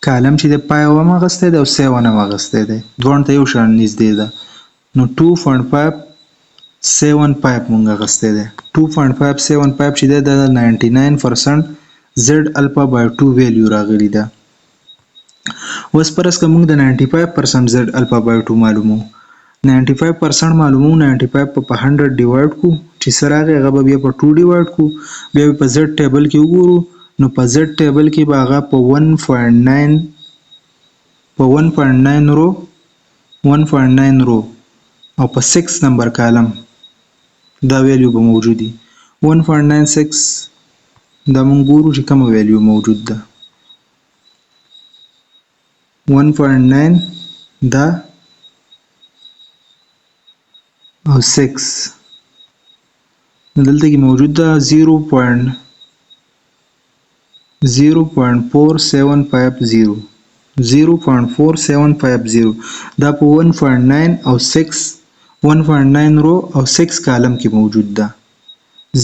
کالم چې د پای هم اغستی دی او 7 هم اغستی دی دواړو ته یو شان نږدې ده نو 2.575 مونږ اغستی دی 2.575 چې دی د 99% زد الفا بای 2 ویلیو راغلی ده اوس پرس که مونږ د 95% زد الفا بای 2 معلومو 95% معلومو 95 په 100 ډیوایډ کو چې څه راغی هغه به بیا په 2 ډیوایډ کو بیا په زد ټیبل کې وګورو نو په زد ټیبل کې به هغه په 1.9 رو 1.9 رو او په 6 نمبر کالم دا ویلیو به موجودی 1.96 دا مونږ ګورو چې کومه ویلیو موجود ده 1.9 دا او 6 دلته کې موجود ده 0.4750 0.4750 دا په 1.9 او 6 1.9 رو او 6 کالم کې موجود ده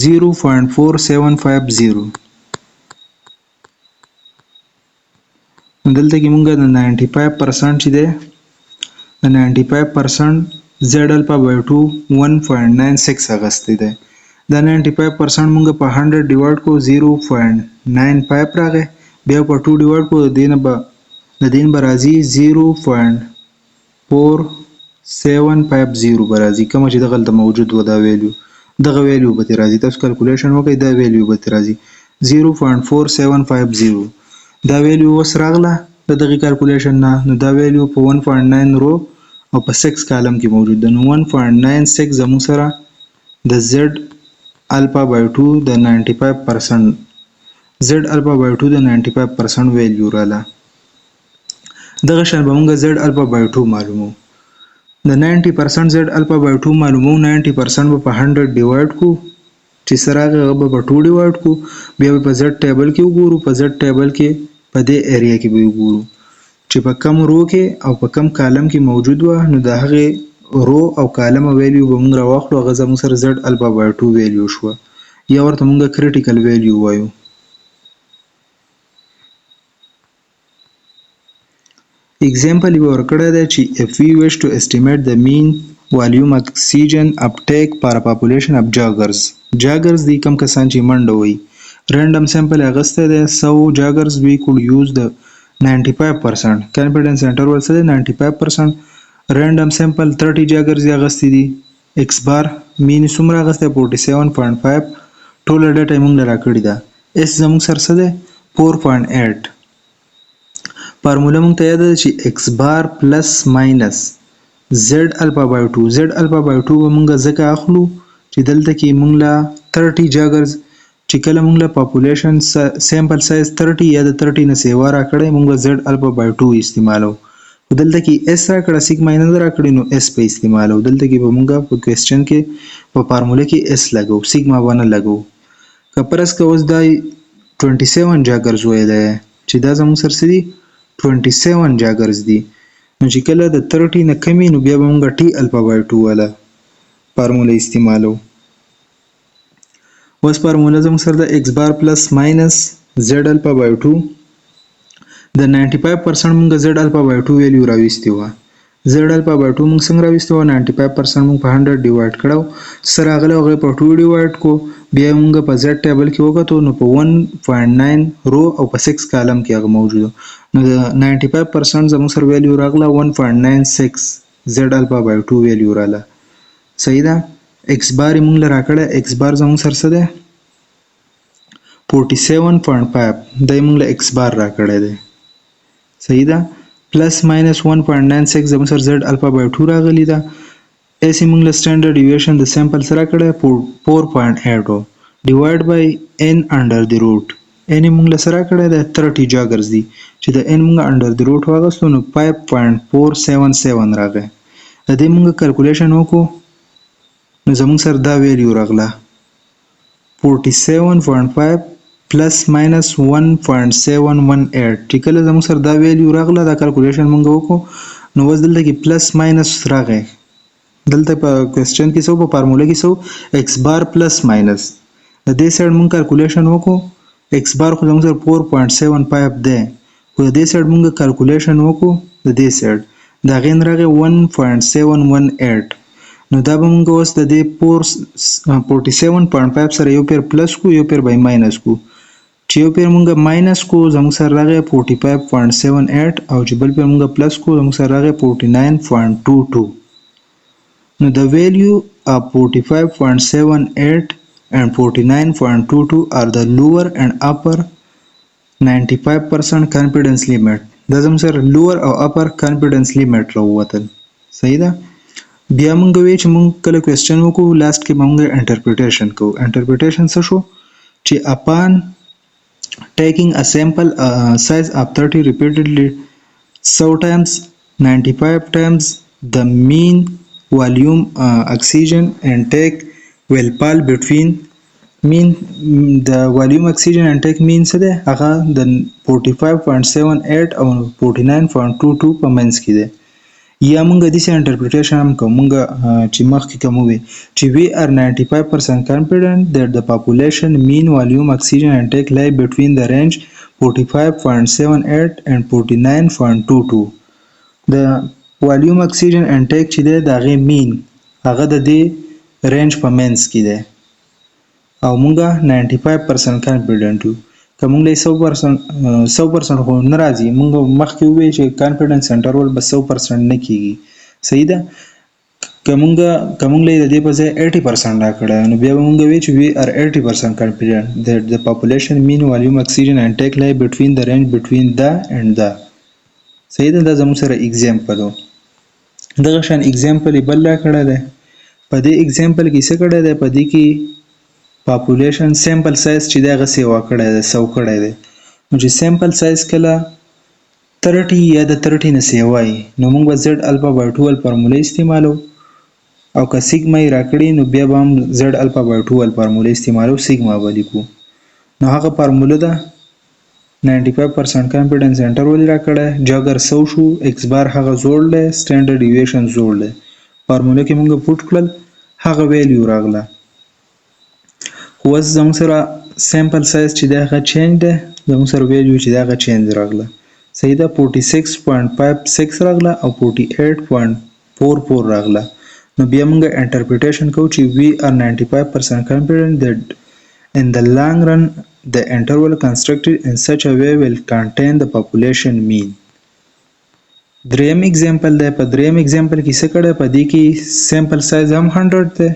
0.4750 دلته کې مونږ د 95% چې ده د 95% زد الفا بای 2 1.96 اغستی ده دا 95% مونږ په 100 ډیوایډ کو 0.95 راغی بیا په 2 ډیوایډ کو د دین به راځي 0.4750 به راځي کوم چې دغلته موجود و دا ویلیو دغه ویلیو به راځي تاسو کیلکولیشن وکړئ دا ویلیو به راځي 0.4750 دا ویلیو اوس راغله د دغه کیلکولیشن نه نو دا ویلیو په 1.9 رو او په 6 کالم کې موجود ده نو 1.96 زموږ سره د زد الفا بای 2 د 95% زد الفا بای 2 د 95% ویلیو رااله دغه شان به موږ زد الفا بای 2 معلومو د 90% زد الفا بای 2 معلومو 90% په 100 ډیوایډ کو چې سره هغه په 2 ډیوایډ کو بیا په زد ټیبل کې وګورو په زد ټیبل کې په دې ایریا کې به وګورو چې په کم رو کې او په کم کالم کې موجود و نو د هغه رو او کالم ویلیو به موږ راوخلو هغه زموږ سره زد الفا بای 2 ویلیو شو یا ورته موږ کریټیکل ویلیو وایو example یې ورکړی دی چې if we wish to estimate the mean volume oxygen uptake per population of joggers دی کم کسان چې منډه وهي random sample اغستی دی 100 joggers we could use the 95% confidence interval څه دی 95% random sample 30 joggers یې اغستی دي x bar mean څومره اغستی 47.5 ټوله ډیټا یې موږ له راکړې ده s زموږ سره څه دی 4.8 فارموله مونږ ته یاد ده چې x بار پلس ماینس زد الفا بای 2 زد الفا بای 2 به مونږ ځکه اخلو چې دلته کې مونږ له 30 جاګرز چې کله مونږ له پاپولیشن سیمپل سایز 30 یا د 30 نه سیوا راکړی مونږ زد الفا بای 2 استعمالو دلته کې s راکړه سیګما نه راکړی نو s په استعمالو دلته کې به مونږ په کوېسچن کې په فارموله کې s لګو سیګما باندې لګو کپرس که اوس دا 27 جاګرز وای دی چې دا زموږ سره دي 27 جاګرز دي نو چې کله د 30 نه کمی نو بیا به موږ ټي الفا بای 2 والا فارموله استعمالو اوس فارموله زموږ سره د x بار پلس ماینس زد الفا بای 2 د 95% موږ زد الفا بای 2 ویلیو راوستي و زد الفا بای 2 موږ څنګه راوستي و 95% موږ په 100 ډیوایډ کړو سره هغه په 2 ډیوایډ کو بیا موږ په زد ټیبل کې وکړو نو په 1.9 رو او په 6 کالم کې هغه موجود نو د 95% زموږ سره ویلیو راغله 1.96 زد الفا بای 2 ویلیو رااله صحیح ده x بار موږ له راکړه x بار زموږ سره څه ده 47.5 دا موږ له x بار راکړه ده صحیح ده پلس ماینس 1.96 زموږ سره زد الفا بای 2 راغلی ده اس موږ له سټانډرډ ډیویشن د سیمپل سره کړه 4.8 ډیوایډ بای n انډر دی روټ n موږ له سره کړه د 30 جاګرز دی چې د n موږ انډر دی روټ واغستو نو 5.477 راغی د دې موږ کیلکولیشن وکړو نو زموږ سره دا ویلیو راغله 47.5 پلس ماینس 1.718 چې کله زموږ سره دا ویلیو راغله دا کیلکولیشن موږ وکړو نو اوس دلته کې پلس ماینس راغی دلته په کوېسچن کې څو په فارموله کې څو x بار پلس ماینس د دې سایډ موږ کیلکولیشن وکړو x بار خو زموږ سره 4.75 دی خو د دې سایډ مونږ کالکولیشن وکړو د دې سایډ د هغې نه راغی 1.718 نو دا به مونږ اوس د دې 47.5 سره یو پیر پلس کو یو پیر به ماینس کو چې یو پیر مونږ ماینس کو زموږ سره راغی 45.78 او چې بل پیر مونږ پلس کو زموږ سره راغی 49.22 نو the value of 45.78 and 49.22 are the lower and upper 95% confidence limit دا زموږ سره lower او upper confidence limit راووتل صحیح ده بیا مونږ وی چې مونږ کله کوېسچن وکړو لاست کې مونږ انټرپریټیشن کوو انټرپریټیشن څه شو چې upon taking a sample size of 30 repeatedly 100 times 95 times the mean volume oxygen intake will fall between mean the volume oxygen intake mean څه دی هغه د 45.78 او 49.22 په منځ کې دی یا مونږ د دې انټرپریټیشن هم کوو مونږ چې مخکې کوم وی چې we are 95% confident that the population mean volume oxygen intake lie between the range 45.78 and 49.22 د volume oxygen intake چې دی د هغې مین هغه د دې رینج په منځ کې دی او مونږ 95% confident یو که مونږ له 100% خو نه راځي مونږ مخکې وویل چې کانفیډنس انټرول به 100% نه کیږي صحیح ده که مونږ له د دې په ځای 80% راکړی نو بیا به مونږ وایو چې we are 80% confident that the population mean volume oxygen intake lie between the range between the and the صحیح ده دا زموږ سره اگزامپل و دغه شان اگزامپل یې بل راکړی دی په دې اگزامپل کې څه کړی دی په دې کې population sample size چې دی هغه سیوا کړی دی سو کړی دی نو چې sample size کله 30 یا د 30 نه سیوا وي نو موږ به زد الفا بای 12 فارموله استعمالو او که سیګما یې راکړي نو بیا به هم زد الفا بای 12 فارموله استعمالو سیګما به لیکو نو هغه فارموله ده 95% confidence interval راکړه جاګر سو شو x بار هغه زوړ دی سټانډرډ ډیویشن زوړ دی فارموله کې موږ پټ کړل هغه ویلیو راغله خو اوس زموږ سره سیمپل سایز چې دی هغه چینج دی زموږ سره ویلیو چې دی هغه چینج راغله صحیح ده 46.56 راغله او 48.44 راغله نو بیا موږ انټرپریټیشن کوو چې we are 95% confident that in the long run the interval constructed in such a way will contain the population mean دریم اگزامپل دی په دریم اگزامپل کې څه کړی په دې کې سیمپل سایز هم 100 دی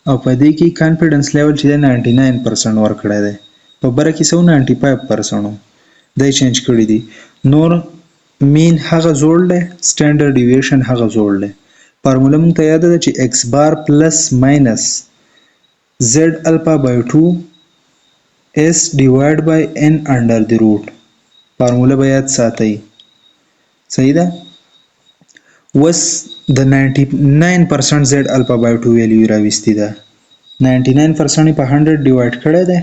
او په دې کې کانفیډنس لیول چې دی 99% ورکړی دی په بره کې څه 95% دی چینج کړی دی نور مین هغه زوړ دی سټانډرډ ډیویشن هغه زوړ دی فارموله موږ ته یاد ده چې x بار پلس ماینس z الفا بای 2 s ډیوایډ بای n انډر دی روټ فارموله به یاد ساتئ صحیح ده اوس د 99% z الفا بای 2 ویلیو راوستي ده 99% په 100 ډیوایډ کړی دی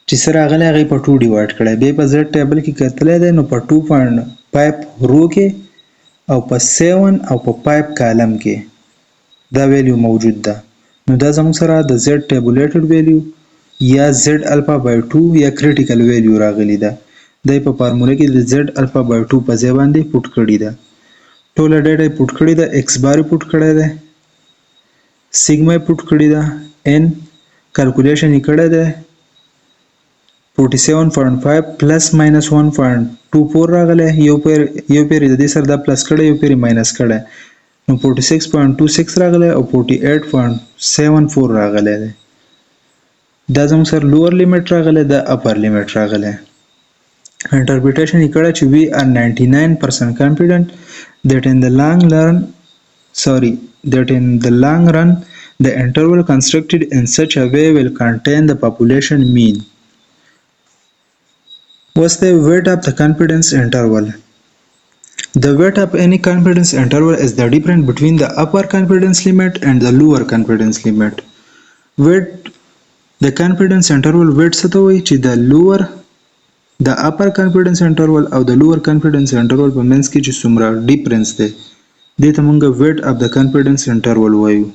چې سره راغلی هغه په 2 ډیوایډ کړی بیا په z ټیبل کې کتلی دی نو په 2.5 رو کې او په 7 او په 5 کالم کې دا ویلیو موجود ده نو دا زموږ سره د z ټیبولیټډ ویلیو یا z الفا بای 2 یا کریټیکل ویلیو راغلی ده دا په فارموله کې د z الفا بای 2 په ځای باندې پټ کړی ده ټوله ډیټا پټ کړی ده x بار پټ کړی ده سیګما پټ کړی ده n کیلکولیشن یې کړی ده 47.5 پلس ماینس 1.24 راغلی یو پیر د دې سره دا پلس کړی یو پیر ماینس کړی نو 46.26 راغلی او 48.74 راغلی دی دا زموږ سره لوور لیمټ راغلی دا اپر لیمټ راغلی interpretation یې کړی چې we are 99% confident that in the long run the interval constructed in such a way will contain the population mean. What's the weight of the confidence interval? The weight of any confidence interval is the difference between the upper confidence limit and the lower confidence limit. Weight the confidence interval weight څه ته وایي چې د upper confidence interval او د lower confidence interval په منځ کې چې څومره ډیفرنس دی دې ته موږ weight of the confidence interval وایو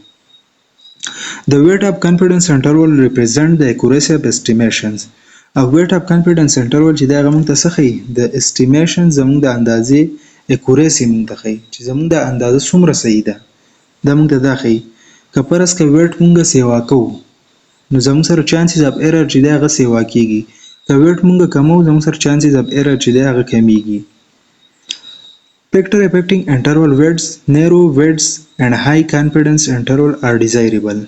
The weight of confidence interval represent the accuracy of estimations. او ویټ اف کانفیډنس انټرول چې دا هغه موږ ته څه ښیي د اسټیمیشن زموږ د اندازې اکوریسي موږ ته ښیي چې زموږ د اندازه څومره صحیح ده دا موږ ته دا ښیي که فرض که ویټ موږ سیوا کوو نو زموږ سره چانسز اف ایرر چې دی هغه سیوا کیږي که ویټ موږ کموو زموږ سره چانسز اف ایرر چې دی هغه کمیږي Factor affecting interval widths, narrow widths and high confidence interval are desirable.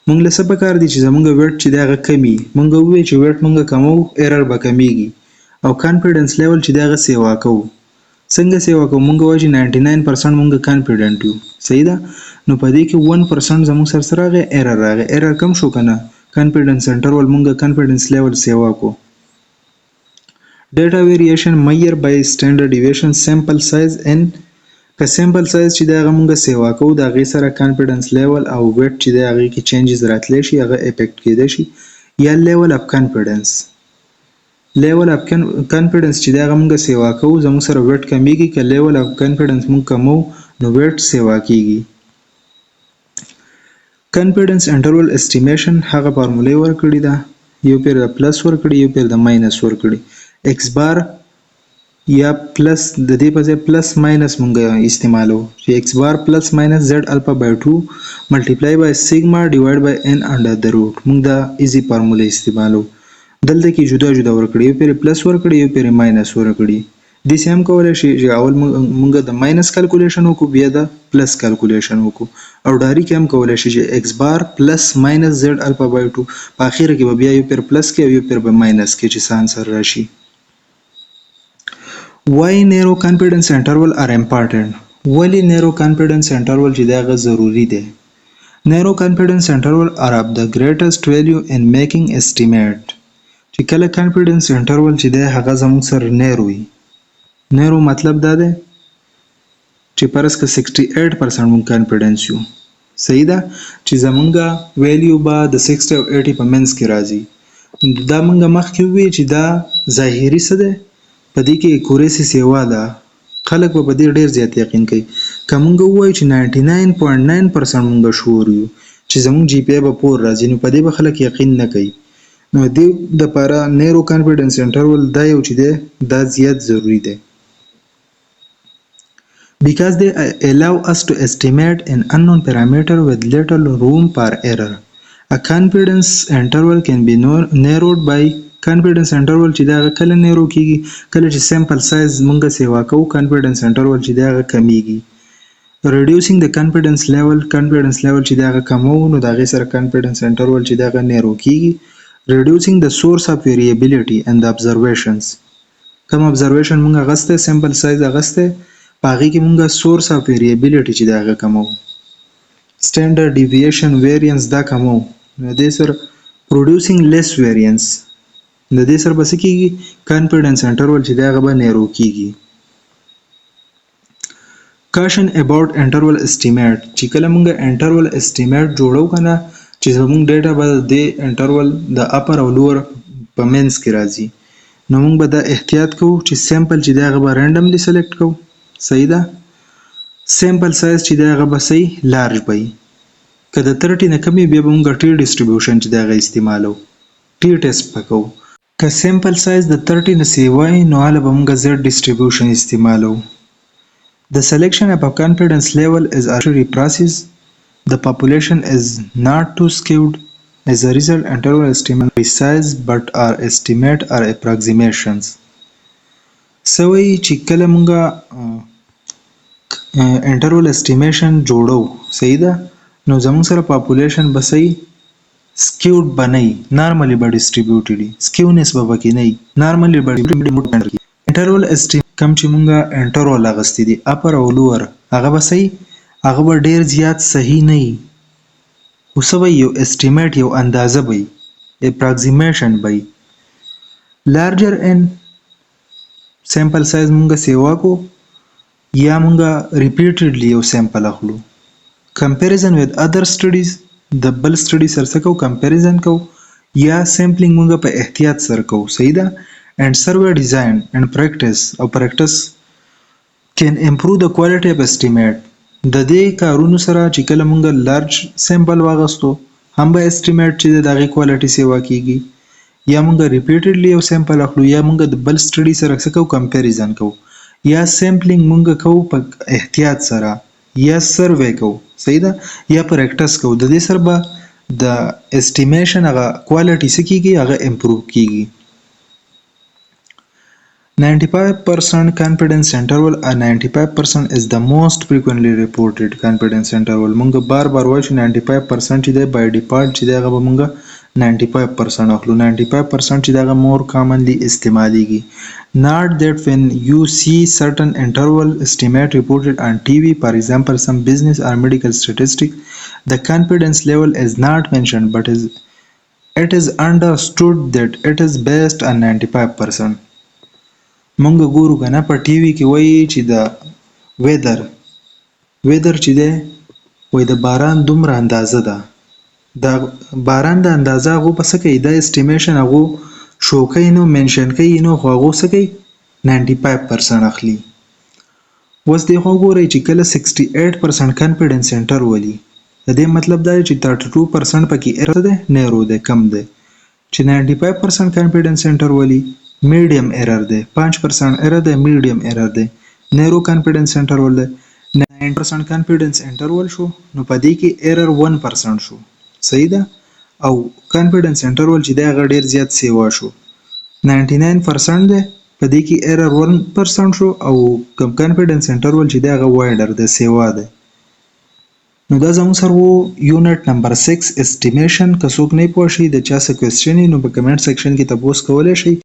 موږ له څه پکار دي چې زموږ ویټ چې دی هغه کمي موږ ووایو چې ویټ موږ کمو ایرر به کمیږي او کانفیډنس لیول چې دی هغه سیوا کوو څنګه سیوا کوو موږ وایو چې 99% موږ کانفیډنټ یو صحیح ده نو په دې کې 1% زموږ سره راغی ایرر کم شو کنه کانفیډنس انټرول موږ کانفیډنس لیول سیوا کوو Data variation measure by standard deviation sample size and که sample size چې دا هغه موږ سیوا کوو د هغې سره confidence level او weight چې دی هغې کې changes راتلی شي هغه افیکټ کیدی شي یا level of confidence چې دی هغه موږ سیوا کوو زموږ سره weight کمیږي که level of confidence موږ کمو نو weight سیوا کیږي confidence interval estimation هغه فارمولې ورکړې ده یو پیر د پلس ورکړي یو پیر د ماینس ورکړي x بار یا پلس د دې په ځای پلس ماینس مونږ استعمالو چې x بار پلس ماینس z الفا بای 2 ملټیپلای بای سیګما ډیوایډ بای n انډر د روټ مونږ دا ایزی فارموله استعمالو دلته کې جدا جدا ورکړي یو پیر پلس ورکړي یو پیر ماینس ورکړي د سیم کولای شي چې اول مونږ د ماینس کیلکولیشن وکړو بیا د پلس کیلکولیشن وکړو او ډایرکټ هم کولای شي چې x بار پلس ماینس z الفا بای 2 په اخر کې بیا یو پیر پلس کې او یو پیر ماینس کې چې سانسر راشي Why narrow confidence interval are important? ولی narrow confidence interval چې دا غو ضروری دی narrow confidence interval are of the greatest value in making estimate چې کله confidence interval چې دا هغه زموږ سره narrow مطلب دا دی چې پرس که 68% مونږ confidence یو صحیح ده چې زمونږ ویلیو به د 60 او 80 په منځ کې راځي دا مونږ مخکې وی چې دا ظاهري څه ده په دې کې اکوریسي سیوا ده خلک به په دې ډیر زیات یقین کوي که مونږ ووایو چې 99.9% مونږ شور یو چې زموږ جی پی به پور راځي نو په دې به خلک یقین نه کوي نو دې دپاره نیرو کانفیډنس انټرول دا یو چې دی دا زیات ضروری دی because they allow us to estimate an unknown parameter with little room for error. A confidence interval can be narrowed by confidence interval چې دا کله نیرو کیږي کله چې sample size مونږ سیوا کوو confidence interval چې دا کمیږي reducing the confidence level چې دا کمو نو دا غي سره confidence interval چې دا نیرو کیږي reducing the source of variability and the observations کوم observation مونږ غسته sample size غسته پاغي کې مونږه source of variability چې دا کمو standard deviation variance دا کمو نو دې سره producing less variance د دې سره بس کېږي confidence interval چې دا به نیرو کیږي caution about interval estimate چې کله مونږ interval estimate جوړو کنه چې زموږ ډیټا به د interval د upper او lower په منځ کې راځي نو مونږ به دا احتیاط کوو چې sample چې دا به randomly select کوو صحیح ده sample size چې دا به صحیح large وي که د 30 نه کمی بیا به مونږ ټي distribution چې دا استعمالو ټي ټیسټ پکو که sample size د 30 نه سی وای نو هله به مونږ z distribution استعمالو The selection of a confidence level is a arbitrary process. The population is not too skewed. As a result, interval estimates are precise but are estimate or approximations. سوی چې کله مونږه interval estimation جوړو صحیح ده نو زموږ سره population به صحیح skewed به نه normally به distributed skewness به پکې نه normally به interval estimate کم چې مونږه انټرول اغستی دي اپر او لور هغه به صحیح هغه به ډیر زیات صحیح نه وي خو څه به یو اسټیمیټ یو اندازه به اپراکسیمیشن به لارجر ان سیمپل سایز مونږه سیوا کو یا مونږه ریپیټډلی یو سیمپل اخلو کمپیریزن وذ ادر سټډیز د بل سټډي سره څه کو کمپیریزن کو یا سیمپلینګ مونږه په احتیاط سره کو صحیح ده and survey design and practice can improve the quality of estimate د دې کارونو سره چې کله مونږ لارج سیمپل واغستو هم به estimate چې دغه quality سیوا کیږي یا مونږ ریپیټډلی یو سیمپل اخلو یا مونږ د بل سټډي سره څه کوو کمپیریزن کوو یا سیمپلینګ مونږ کوو په احتیاط سره یا سروې کوو صحیح ده یا پریکټس کوو د دې سره به د اسټیمیشن هغه کوالټي څه کیږي هغه امپروو کیږي 95% confidence interval 95% is the most frequently reported confidence interval مونږ بار وایو چې 95% چې دی بای ډیفالت چې دی هغه به مونږ 95% اخلو 95% چې دغه more commonly استعمالیږي not that when you see certain interval estimate reported on TV for example some business or medical statistics the confidence level is not mentioned but it is understood that it is based on 95% مونږ ګورو کنه په ټي وي کې وایي چې د ویدر چې دی وایي د باران دومره اندازه ده د باران د اندازه هغو په څه کوي دا اسټیمیشن هغو شو کوي نو منشن کوي نو خو هغو څه کوي 95% اخلي اوس دې خو ګورئ چې کله 68% کانفیډنس انټرول وي د دې مطلب دا دی چې 32% پکې ایرر دی نیرو دی کم دی چې 95% کانفیډنس انټرول وي میډیم ایرر دی 5% ایرر دی میډیم ایرر دی نیرو کانفیډنس انټرول دی 9% کانفیډنس انټرول شو نو په دې کې ایرر 1% شو صحیح ده او کانفیډنس انټرول چې دی هغه ډیر زیات سیوا شو 99% دی په دې کې ایرر 1% شو او کم کانفیډنس انټرول چې دی هغه وایډر دی سیوا دی نو دا زموږ سره وو یونټ نمبر 6 اسټیمیشن که څوک نه پوه شي د چا څه کوېسچن نو په کمنټ سیکشن کې تاسو کولی شئ